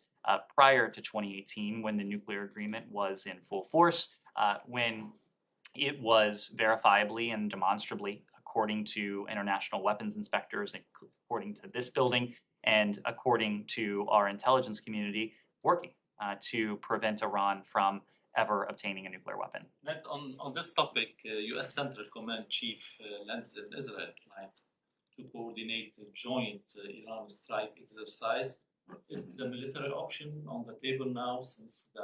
prior to 2018, when the nuclear agreement was in full force, when it was verifiably and demonstrably, according to international weapons inspectors, according to this building, and according to our intelligence community, working to prevent Iran from ever obtaining a nuclear weapon. Ned, on this topic, U.S. Central Command Chief lands in Israel tonight to coordinate a joint Iran strike exercise. Is the military option on the table now since the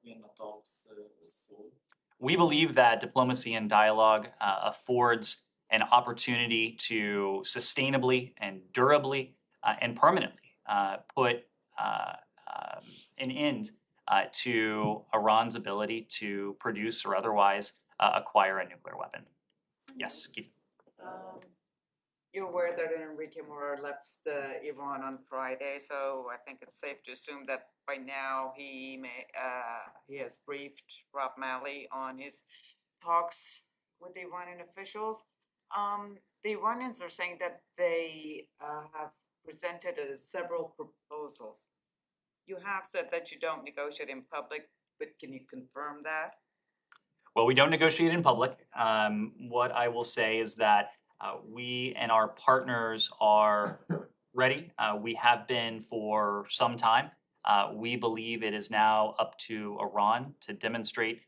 Vienna talks stalled? We believe that diplomacy and dialogue affords an opportunity to sustainably and durably and permanently put an end to Iran's ability to produce or otherwise acquire a nuclear weapon. Yes, Keith. You're aware that Enrique Mora left Iran on Friday, so I think it's safe to assume that by now he has briefed Rob Malley on his talks with the Iranian officials. The Iranians are saying that they have presented several proposals. You have said that you don't negotiate in public, but can you confirm that? Well, we don't negotiate in public. What I will say is that we and our partners are ready. We have been for some time. We believe it is now up to Iran to demonstrate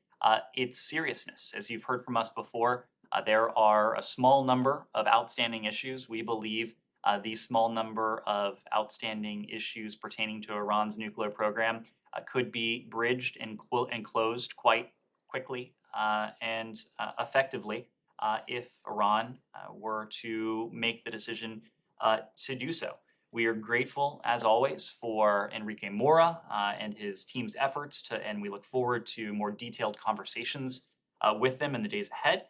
its seriousness. As you've heard from us before, there are a small number of outstanding issues. We believe the small number of outstanding issues pertaining to Iran's nuclear program could be bridged and closed quite quickly and effectively if Iran were to make the decision to do so. We are grateful, as always, for Enrique Mora and his team's efforts, and we look forward to more detailed conversations with them in the days ahead.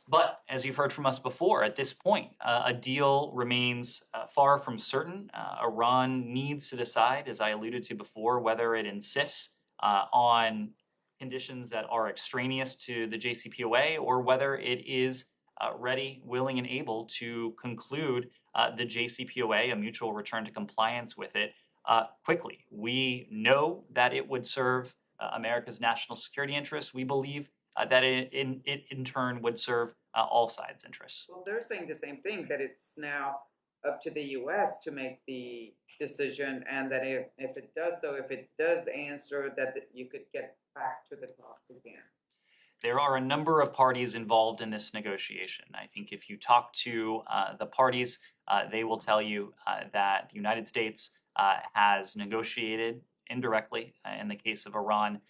But as you've heard from us before, at this point, a deal remains far from certain. Iran needs to decide, as I alluded to before, whether it insists on conditions that are extraneous to the JCPOA or whether it is ready, willing, and able to conclude the JCPOA, a mutual return to compliance with it, quickly. We know that it would serve America's national security interests. We believe that it in turn would serve all sides' interests. Well, they're saying the same thing, that it's now up to the US to make the decision, and that if it does so, if it does answer, that you could get back to the talk again? There are a number of parties involved in this negotiation. I think if you talk to the parties, they will tell you that the United States has negotiated indirectly, in the case of Iran,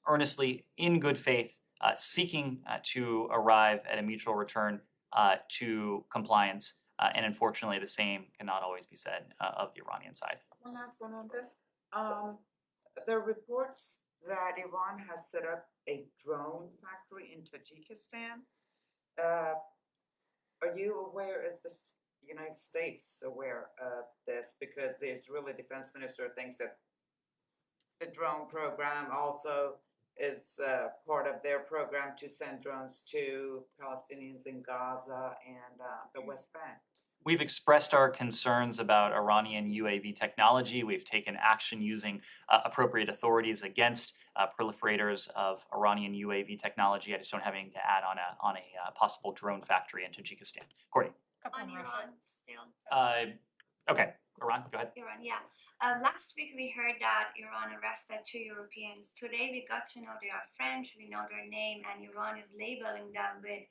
earnestly, in good faith, seeking to arrive at a mutual return to compliance. And unfortunately, the same cannot always be said of the Iranian side. One last one on this. There are reports that Iran has set up a drone factory in Tajikistan. Are you aware, is the United States aware of this? Because the Israeli defense minister thinks that the drone program also is part of their program to send drones to Palestinians in Gaza and the West Bank. We've expressed our concerns about Iranian UAV technology. We've taken action using appropriate authorities against proliferators of Iranian UAV technology. I just don't have anything to add on a possible drone factory in Tajikistan. Courtney. On Iran still. Okay, Iran, go ahead. Iran, yeah. Last week we heard that Iran arrested 2 Europeans. Today we got to know they are French, we know their name, and Iran is labeling them with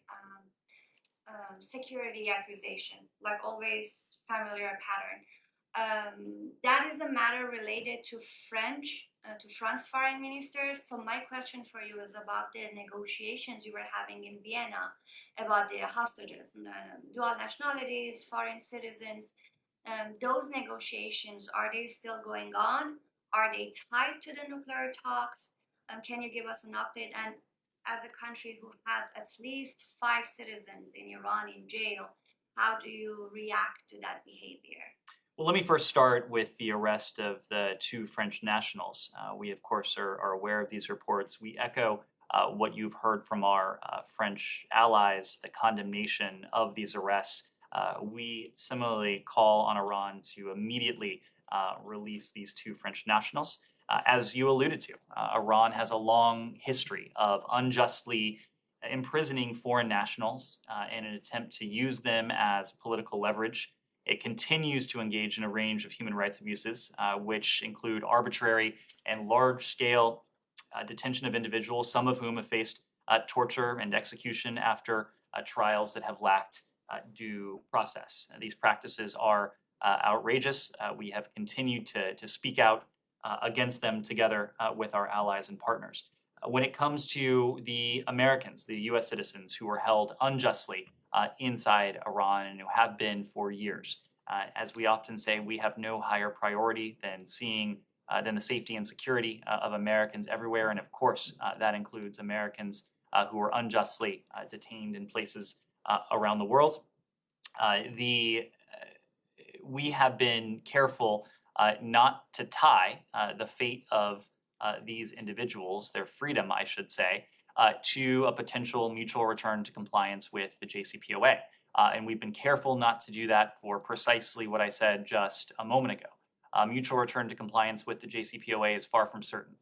security accusation, like always familiar pattern. That is a matter related to France foreign ministers. So my question for you is about the negotiations you were having in Vienna about the hostages, dual nationalities, foreign citizens. Those negotiations, are they still going on? Are they tied to the nuclear talks? Can you give us an update? And as a country who has at least 5 citizens in Iran in jail, how do you react to that behavior? Well, let me first start with the arrest of the 2 French nationals. We, of course, are aware of these reports. We echo what you've heard from our French allies, the condemnation of these arrests. We similarly call on Iran to immediately release these 2 French nationals. As you alluded to, Iran has a long history of unjustly imprisoning foreign nationals in an attempt to use them as political leverage. It continues to engage in a range of human rights abuses, which include arbitrary and large-scale detention of individuals, some of whom have faced torture and execution after trials that have lacked due process. These practices are outrageous. We have continued to speak out against them together with our allies and partners. When it comes to the Americans, the US citizens who were held unjustly inside Iran and who have been for years, as we often say, we have no higher priority than the safety and security of Americans everywhere. And of course, that includes Americans who are unjustly detained in places around the world. We have been careful not to tie the fate of these individuals, their freedom, I should say, to a potential mutual return to compliance with the JCPOA. And we've been careful not to do that for precisely what I said just a moment ago. Mutual return to compliance with the JCPOA is far from certain.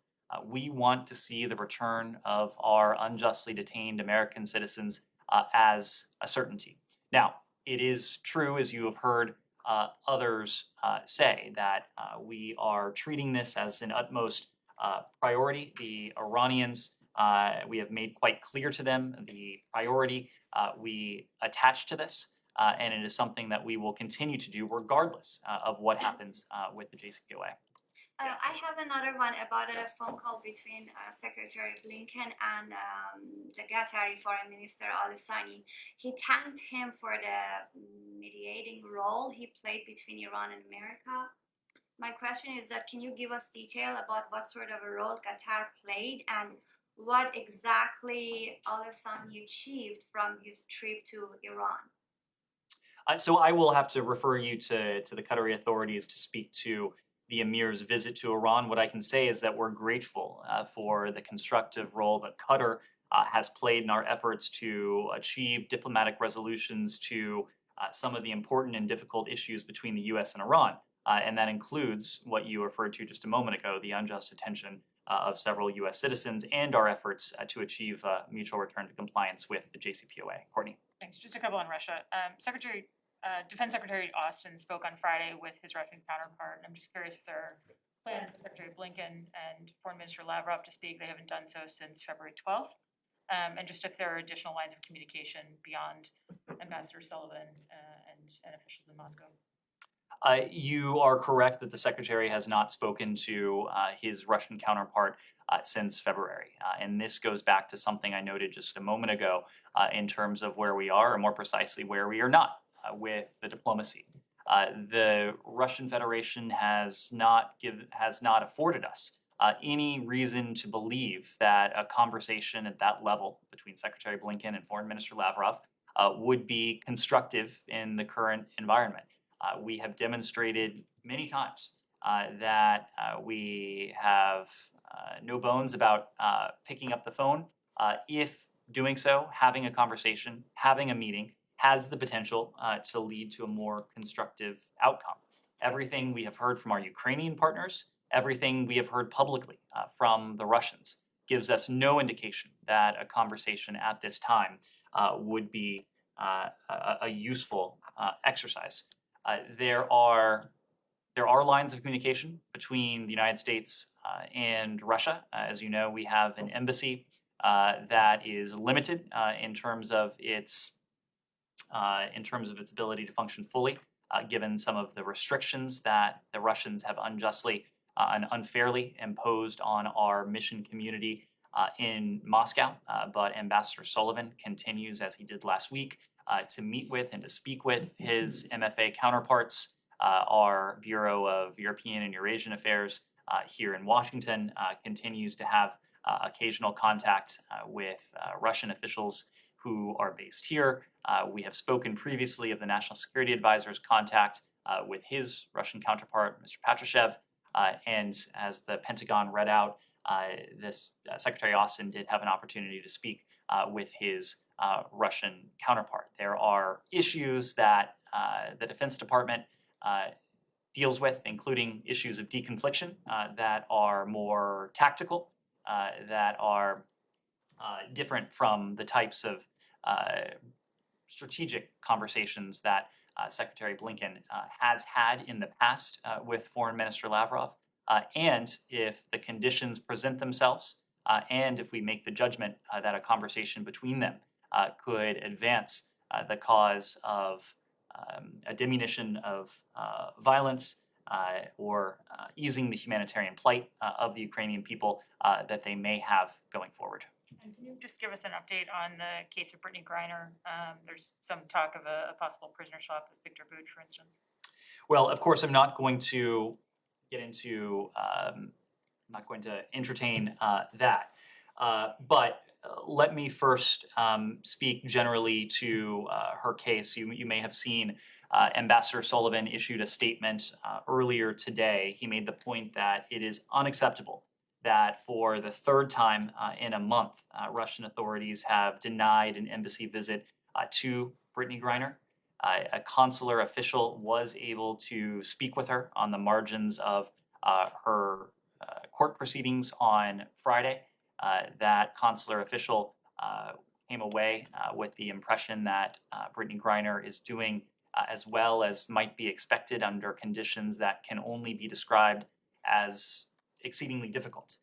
We want to see the return of our unjustly detained American citizens as a certainty. Now, it is true, as you have heard others say, that we are treating this as an utmost priority. The Iranians, we have made quite clear to them the priority we attach to this, and it is something that we will continue to do regardless of what happens with the JCPOA. I have another one about a phone call between Secretary Blinken and the Qatari Foreign Minister al-Thani. He thanked him for the mediating role he played between Iran and America. My question is that, can you give us detail about what sort of a role Qatar played and what exactly al-Thani achieved from his trip to Iran? So I will have to refer you to the Qatari authorities to speak to the Emir's visit to Iran. What I can say is that we're grateful for the constructive role that Qatar has played in our efforts to achieve diplomatic resolutions to some of the important and difficult issues between the US and Iran. And that includes what you referred to just a moment ago, the unjust detention of several US citizens and our efforts to achieve mutual return to compliance with the JCPOA. Courtney. Thanks. Just a couple on Russia. Secretary Defense Secretary Austin spoke on Friday with his Russian counterpart, and I'm just curious if there are plans for Secretary Blinken and Foreign Minister Lavrov to speak. They haven't done so since February 12th. And just if there are additional lines of communication beyond Ambassador Sullivan and officials in Moscow. You are correct that the Secretary has not spoken to his Russian counterpart since February. And this goes back to something I noted just a moment ago in terms of where we are, or more precisely, where we are not with the diplomacy. The Russian Federation has not afforded us any reason to believe that a conversation at that level between Secretary Blinken and Foreign Minister Lavrov would be constructive in the current environment. We have demonstrated many times that we have no bones about picking up the phone if doing so, having a conversation, having a meeting, has the potential to lead to a more constructive outcome. Everything we have heard from our Ukrainian partners, everything we have heard publicly from the Russians gives us no indication that a conversation at this time would be a useful exercise. There are lines of communication between the United States and Russia. As you know, we have an embassy that is limited in terms of its ability to function fully, given some of the restrictions that the Russians have unjustly and unfairly imposed on our mission community in Moscow. But Ambassador Sullivan continues, as he did last week, to meet with and to speak with his MFA counterparts. Our Bureau of European and Eurasian Affairs here in Washington continues to have occasional contact with Russian officials who are based here. We have spoken previously of the National Security Advisor's contact with his Russian counterpart, Mr. Patrushev, and as the Pentagon read out, Secretary Austin did have an opportunity to speak with his Russian counterpart. There are issues that the Defense Department deals with, including issues of deconfliction that are more tactical, that are different from the types of strategic conversations that Secretary Blinken has had in the past with Foreign Minister Lavrov. And if the conditions present themselves, and if we make the judgment that a conversation between them could advance the cause of a diminution of violence or easing the humanitarian plight of the Ukrainian people that they may have going forward. And can you just give us an update on the case of Brittany Griner? There's some talk of a possible prisoner swap with Victor Bout, for instance. Well, of course, I'm not going to get into, entertain that. But let me first speak generally to her case. You may have seen Ambassador Sullivan issued a statement earlier today. He made the point that it is unacceptable that for the third time in a month, Russian authorities have denied an embassy visit to Brittany Griner. A consular official was able to speak with her on the margins of her court proceedings on Friday. That consular official came away with the impression that Brittany Griner is doing as well as might be expected under conditions that can only be described as exceedingly difficult.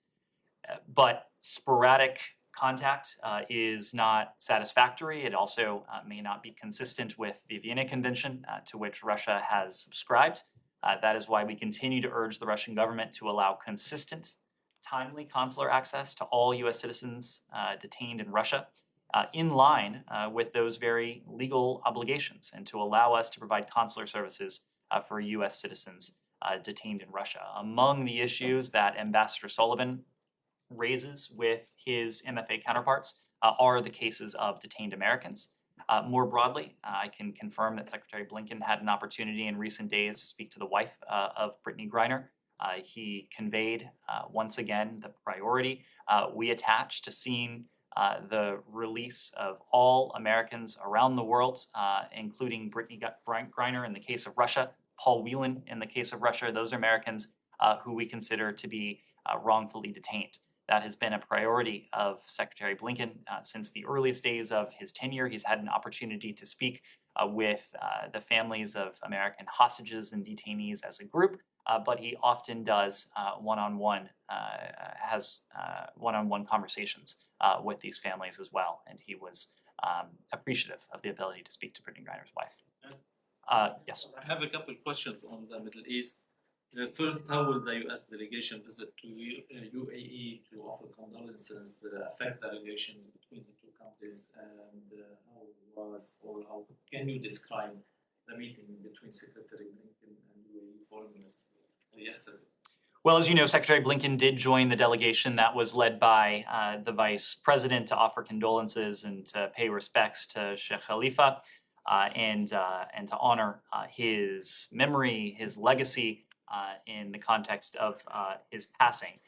But sporadic contact is not satisfactory. It also may not be consistent with the Vienna Convention to which Russia has subscribed. That is why we continue to urge the Russian government to allow consistent, timely consular access to all U.S. citizens detained in Russia in line with those very legal obligations, and to allow us to provide consular services for U.S. citizens detained in Russia. Among the issues that Ambassador Sullivan raises with his MFA counterparts are the cases of detained Americans. More broadly, I can confirm that Secretary Blinken had an opportunity in recent days to speak to the wife of Brittany Griner. He conveyed once again the priority we attach to seeing the release of all Americans around the world, including Brittany Griner in the case of Russia, Paul Whelan in the case of Russia. Those are Americans who we consider to be wrongfully detained. That has been a priority of Secretary Blinken since the earliest days of his tenure. He's had an opportunity to speak with the families of American hostages and detainees as a group, but he often does has one-on-one conversations with these families as well, and he was appreciative of the ability to speak to Brittany Griner's wife. Yes. I have a couple of questions on the Middle East. First, how will the U.S. delegation visit to UAE to offer condolences affect the relations between the two countries, and how can you describe the meeting between Secretary Blinken and UAE Foreign Minister yesterday? Well, as you know, Secretary Blinken did join the delegation that was led by the Vice President to offer condolences and to pay respects to Sheikh Khalifa and to honor his memory, his legacy in the context of his passing.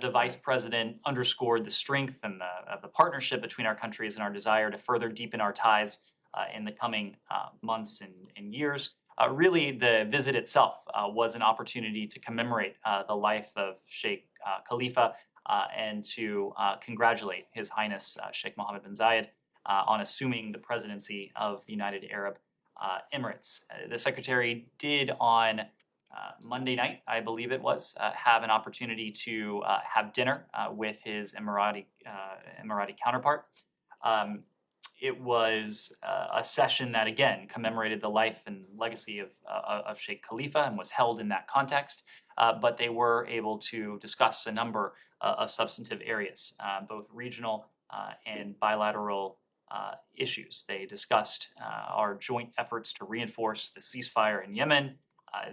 The Vice President underscored the strength and the partnership between our countries and our desire to further deepen our ties in the coming months and years. Really, the visit itself was an opportunity to commemorate the life of Sheikh Khalifa and to congratulate His Highness Sheikh Mohammed bin Zayed on assuming the presidency of the United Arab Emirates. The Secretary did on Monday night, I believe it was, have an opportunity to have dinner with his Emirati counterpart. It was a session that, again, commemorated the life and legacy of Sheikh Khalifa and was held in that context, but they were able to discuss a number of substantive areas, both regional and bilateral issues. They discussed our joint efforts to reinforce the ceasefire in Yemen.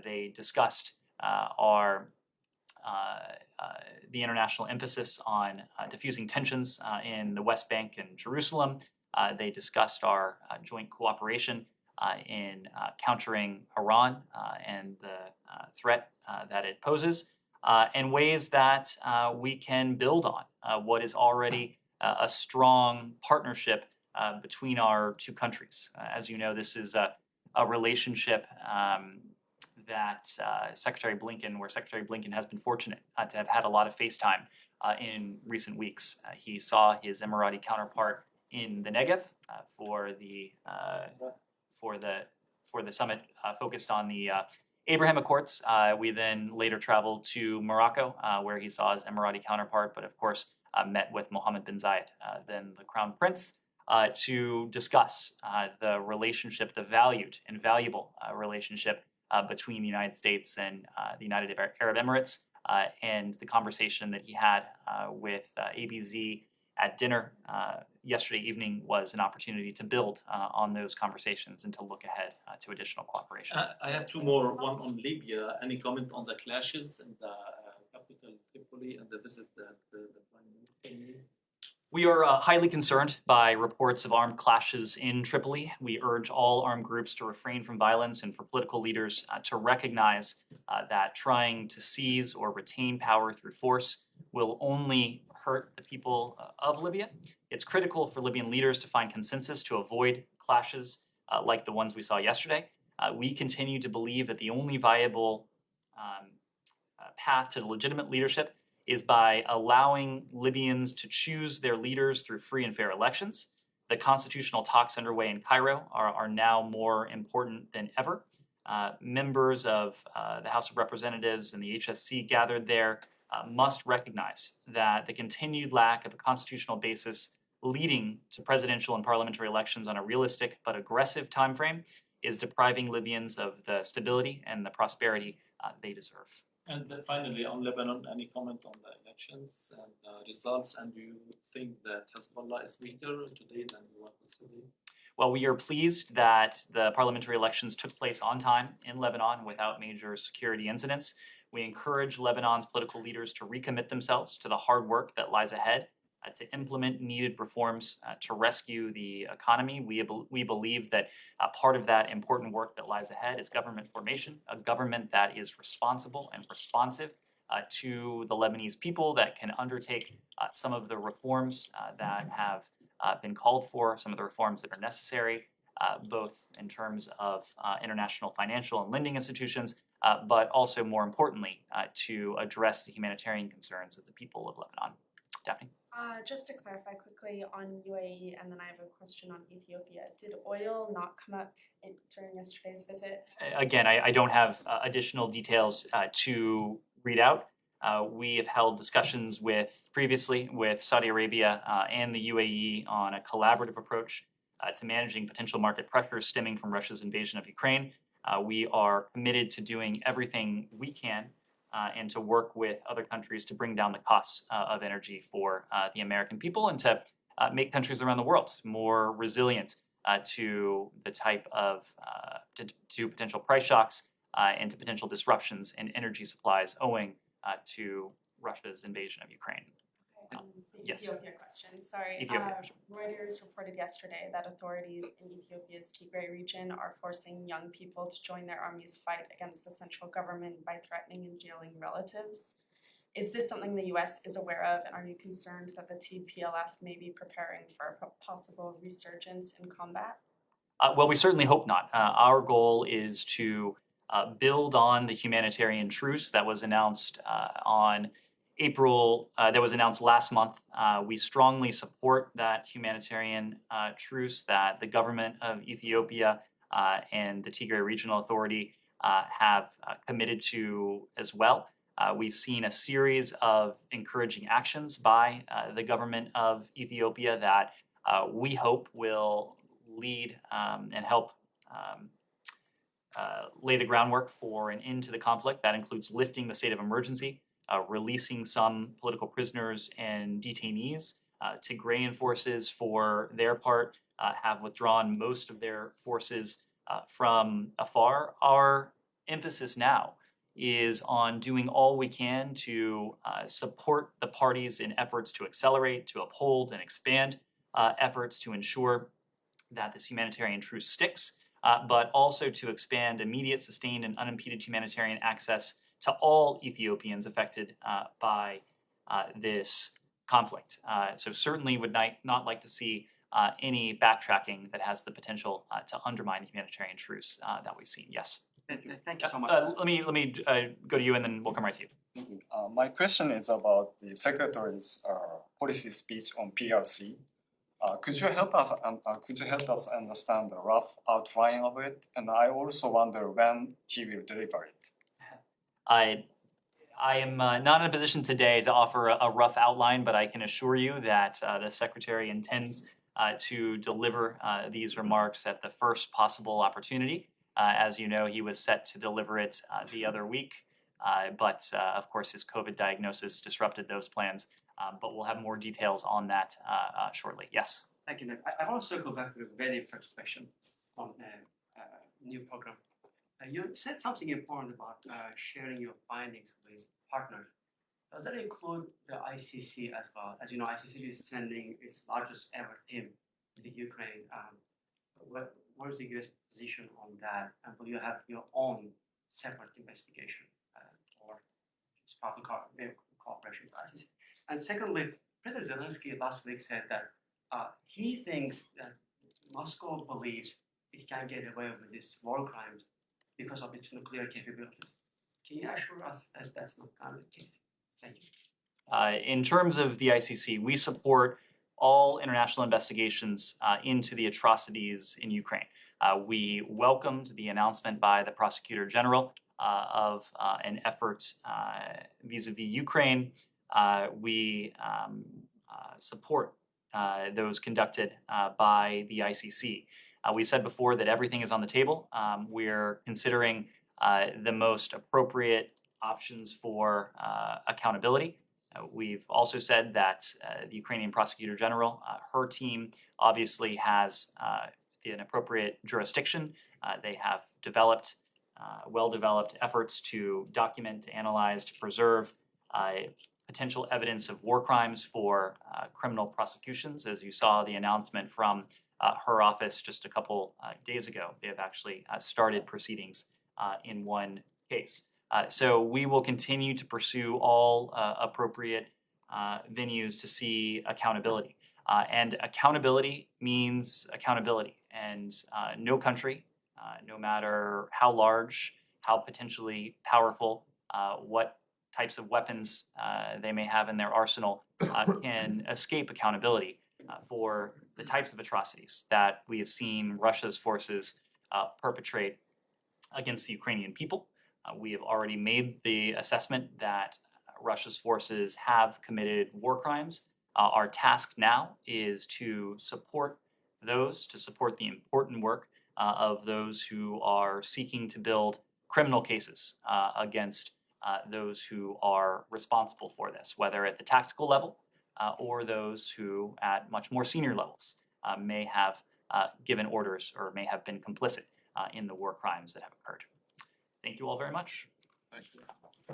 They discussed the international emphasis on diffusing tensions in the West Bank and Jerusalem. They discussed our joint cooperation in countering Iran and the threat that it poses, and ways that we can build on what is already a strong partnership between our two countries. As you know, this is a relationship that Secretary Blinken has been fortunate to have had a lot of FaceTime in recent weeks. He saw his Emirati counterpart in the Negev for the summit focused on the Abraham Accords. We then later traveled to Morocco, where he saw his Emirati counterpart, but of course met with Mohammed bin Zayed, then the Crown Prince, to discuss the relationship, the valued and valuable relationship between the United States and the United Arab Emirates, and the conversation that he had with ABZ at dinner yesterday evening was an opportunity to build on those conversations and to look ahead to additional cooperation. I have two more, one on Libya. Any comment on the clashes in the capital Tripoli and the visit that the Prime Minister made? We are highly concerned by reports of armed clashes in Tripoli. We urge all armed groups to refrain from violence and for political leaders to recognize that trying to seize or retain power through force will only hurt the people of Libya. It's critical for Libyan leaders to find consensus to avoid clashes like the ones we saw yesterday. We continue to believe that the only viable path to legitimate leadership is by allowing Libyans to choose their leaders through free and fair elections. The constitutional talks underway in Cairo are now more important than ever. Members of the House of Representatives and the HSC gathered there must recognize that the continued lack of a constitutional basis leading to presidential and parliamentary elections on a realistic but aggressive timeframe is depriving Libyans of the stability and the prosperity they deserve. And finally, on Lebanon, any comment on the elections and results? And do you think that Hezbollah is weaker today than what was today? Well, we are pleased that the parliamentary elections took place on time in Lebanon without major security incidents. We encourage Lebanon's political leaders to recommit themselves to the hard work that lies ahead, to implement needed reforms to rescue the economy. We believe that part of that important work that lies ahead is government formation, a government that is responsible and responsive to the Lebanese people, that can undertake some of the reforms that have been called for, some of the reforms that are necessary, both in terms of international financial and lending institutions, but also more importantly, to address the humanitarian concerns of the people of Lebanon. Daphne? Just to clarify quickly on UAE, and then I have a question on Ethiopia. Did oil not come up during yesterday's visit? Again, I don't have additional details to read out. We have held discussions previously with Saudi Arabia and the UAE on a collaborative approach to managing potential market pressures stemming from Russia's invasion of Ukraine. We are committed to doing everything we can and to work with other countries to bring down the costs of energy for the American people and to make countries around the world more resilient to the type of to potential price shocks and to potential disruptions in energy supplies owing to Russia's invasion of Ukraine. And the Yes. Ethiopia question, sorry. Ethiopia, sure. Reuters reported yesterday that authorities in Ethiopia's Tigray region are forcing young people to join their army's fight against the central government by threatening and jailing relatives. Is this something the US is aware of, and are you concerned that the TPLF may be preparing for a possible resurgence in combat? Well, we certainly hope not. Our goal is to build on the humanitarian truce that was announced that was announced last month. We strongly support that humanitarian truce that the government of Ethiopia and the Tigray Regional Authority have committed to as well. We've seen a series of encouraging actions by the government of Ethiopia that we hope will lead and help lay the groundwork for an end to the conflict. That includes lifting the state of emergency, releasing some political prisoners and detainees. Tigrayan forces, for their part, have withdrawn most of their forces from afar. Our emphasis now is on doing all we can to support the parties in efforts to accelerate, to uphold, and expand efforts to ensure that this humanitarian truce sticks, but also to expand immediate, sustained, and unimpeded humanitarian access to all Ethiopians affected by this conflict. So certainly would not like to see any backtracking that has the potential to undermine the humanitarian truce that we've seen. Yes. Thank you so much. Let me go to you, and then we'll come right to you. My question is about the Secretary's policy speech on PRC. Could you help us understand the rough outline of it? And I also wonder when he will deliver it. I am not in a position today to offer a rough outline, but I can assure you that the Secretary intends to deliver these remarks at the first possible opportunity. As you know, he was set to deliver it the other week, but of course his COVID diagnosis disrupted those plans. But we'll have more details on that shortly. Yes. Thank you, Ned. I want to circle back to the very first question on new program. You said something important about sharing your findings with partners. Does that include the ICC as well? As you know, ICC is sending its largest ever team to the Ukraine. What is the US position on that? And will you have your own separate investigation or as part of cooperation with ICC? And secondly, President Zelensky last week said that he thinks that Moscow believes it can get away with these war crimes because of its nuclear capabilities. Can you assure us that that's not kind of the case? Thank you. In terms of the ICC, we support all international investigations into the atrocities in Ukraine. We welcomed the announcement by the Prosecutor General of an effort vis-a-vis Ukraine. We support those conducted by the ICC. We said before that everything is on the table. We're considering the most appropriate options for accountability. We've also said that the Ukrainian Prosecutor General, her team obviously has an appropriate jurisdiction. They have developed well-developed efforts to document, to analyze, to preserve potential evidence of war crimes for criminal prosecutions. As you saw the announcement from her office just a couple days ago, they have actually started proceedings in one case. So we will continue to pursue all appropriate venues to see accountability. And accountability means accountability. And no country, no matter how large, how potentially powerful, what types of weapons they may have in their arsenal can escape accountability for the types of atrocities that we have seen Russia's forces perpetrate against the Ukrainian people. We have already made the assessment that Russia's forces have committed war crimes. Our task now is to support the important work of those who are seeking to build criminal cases against those who are responsible for this, whether at the tactical level or those who at much more senior levels may have given orders or may have been complicit in the war crimes that have occurred. Thank you all very much. Thank you.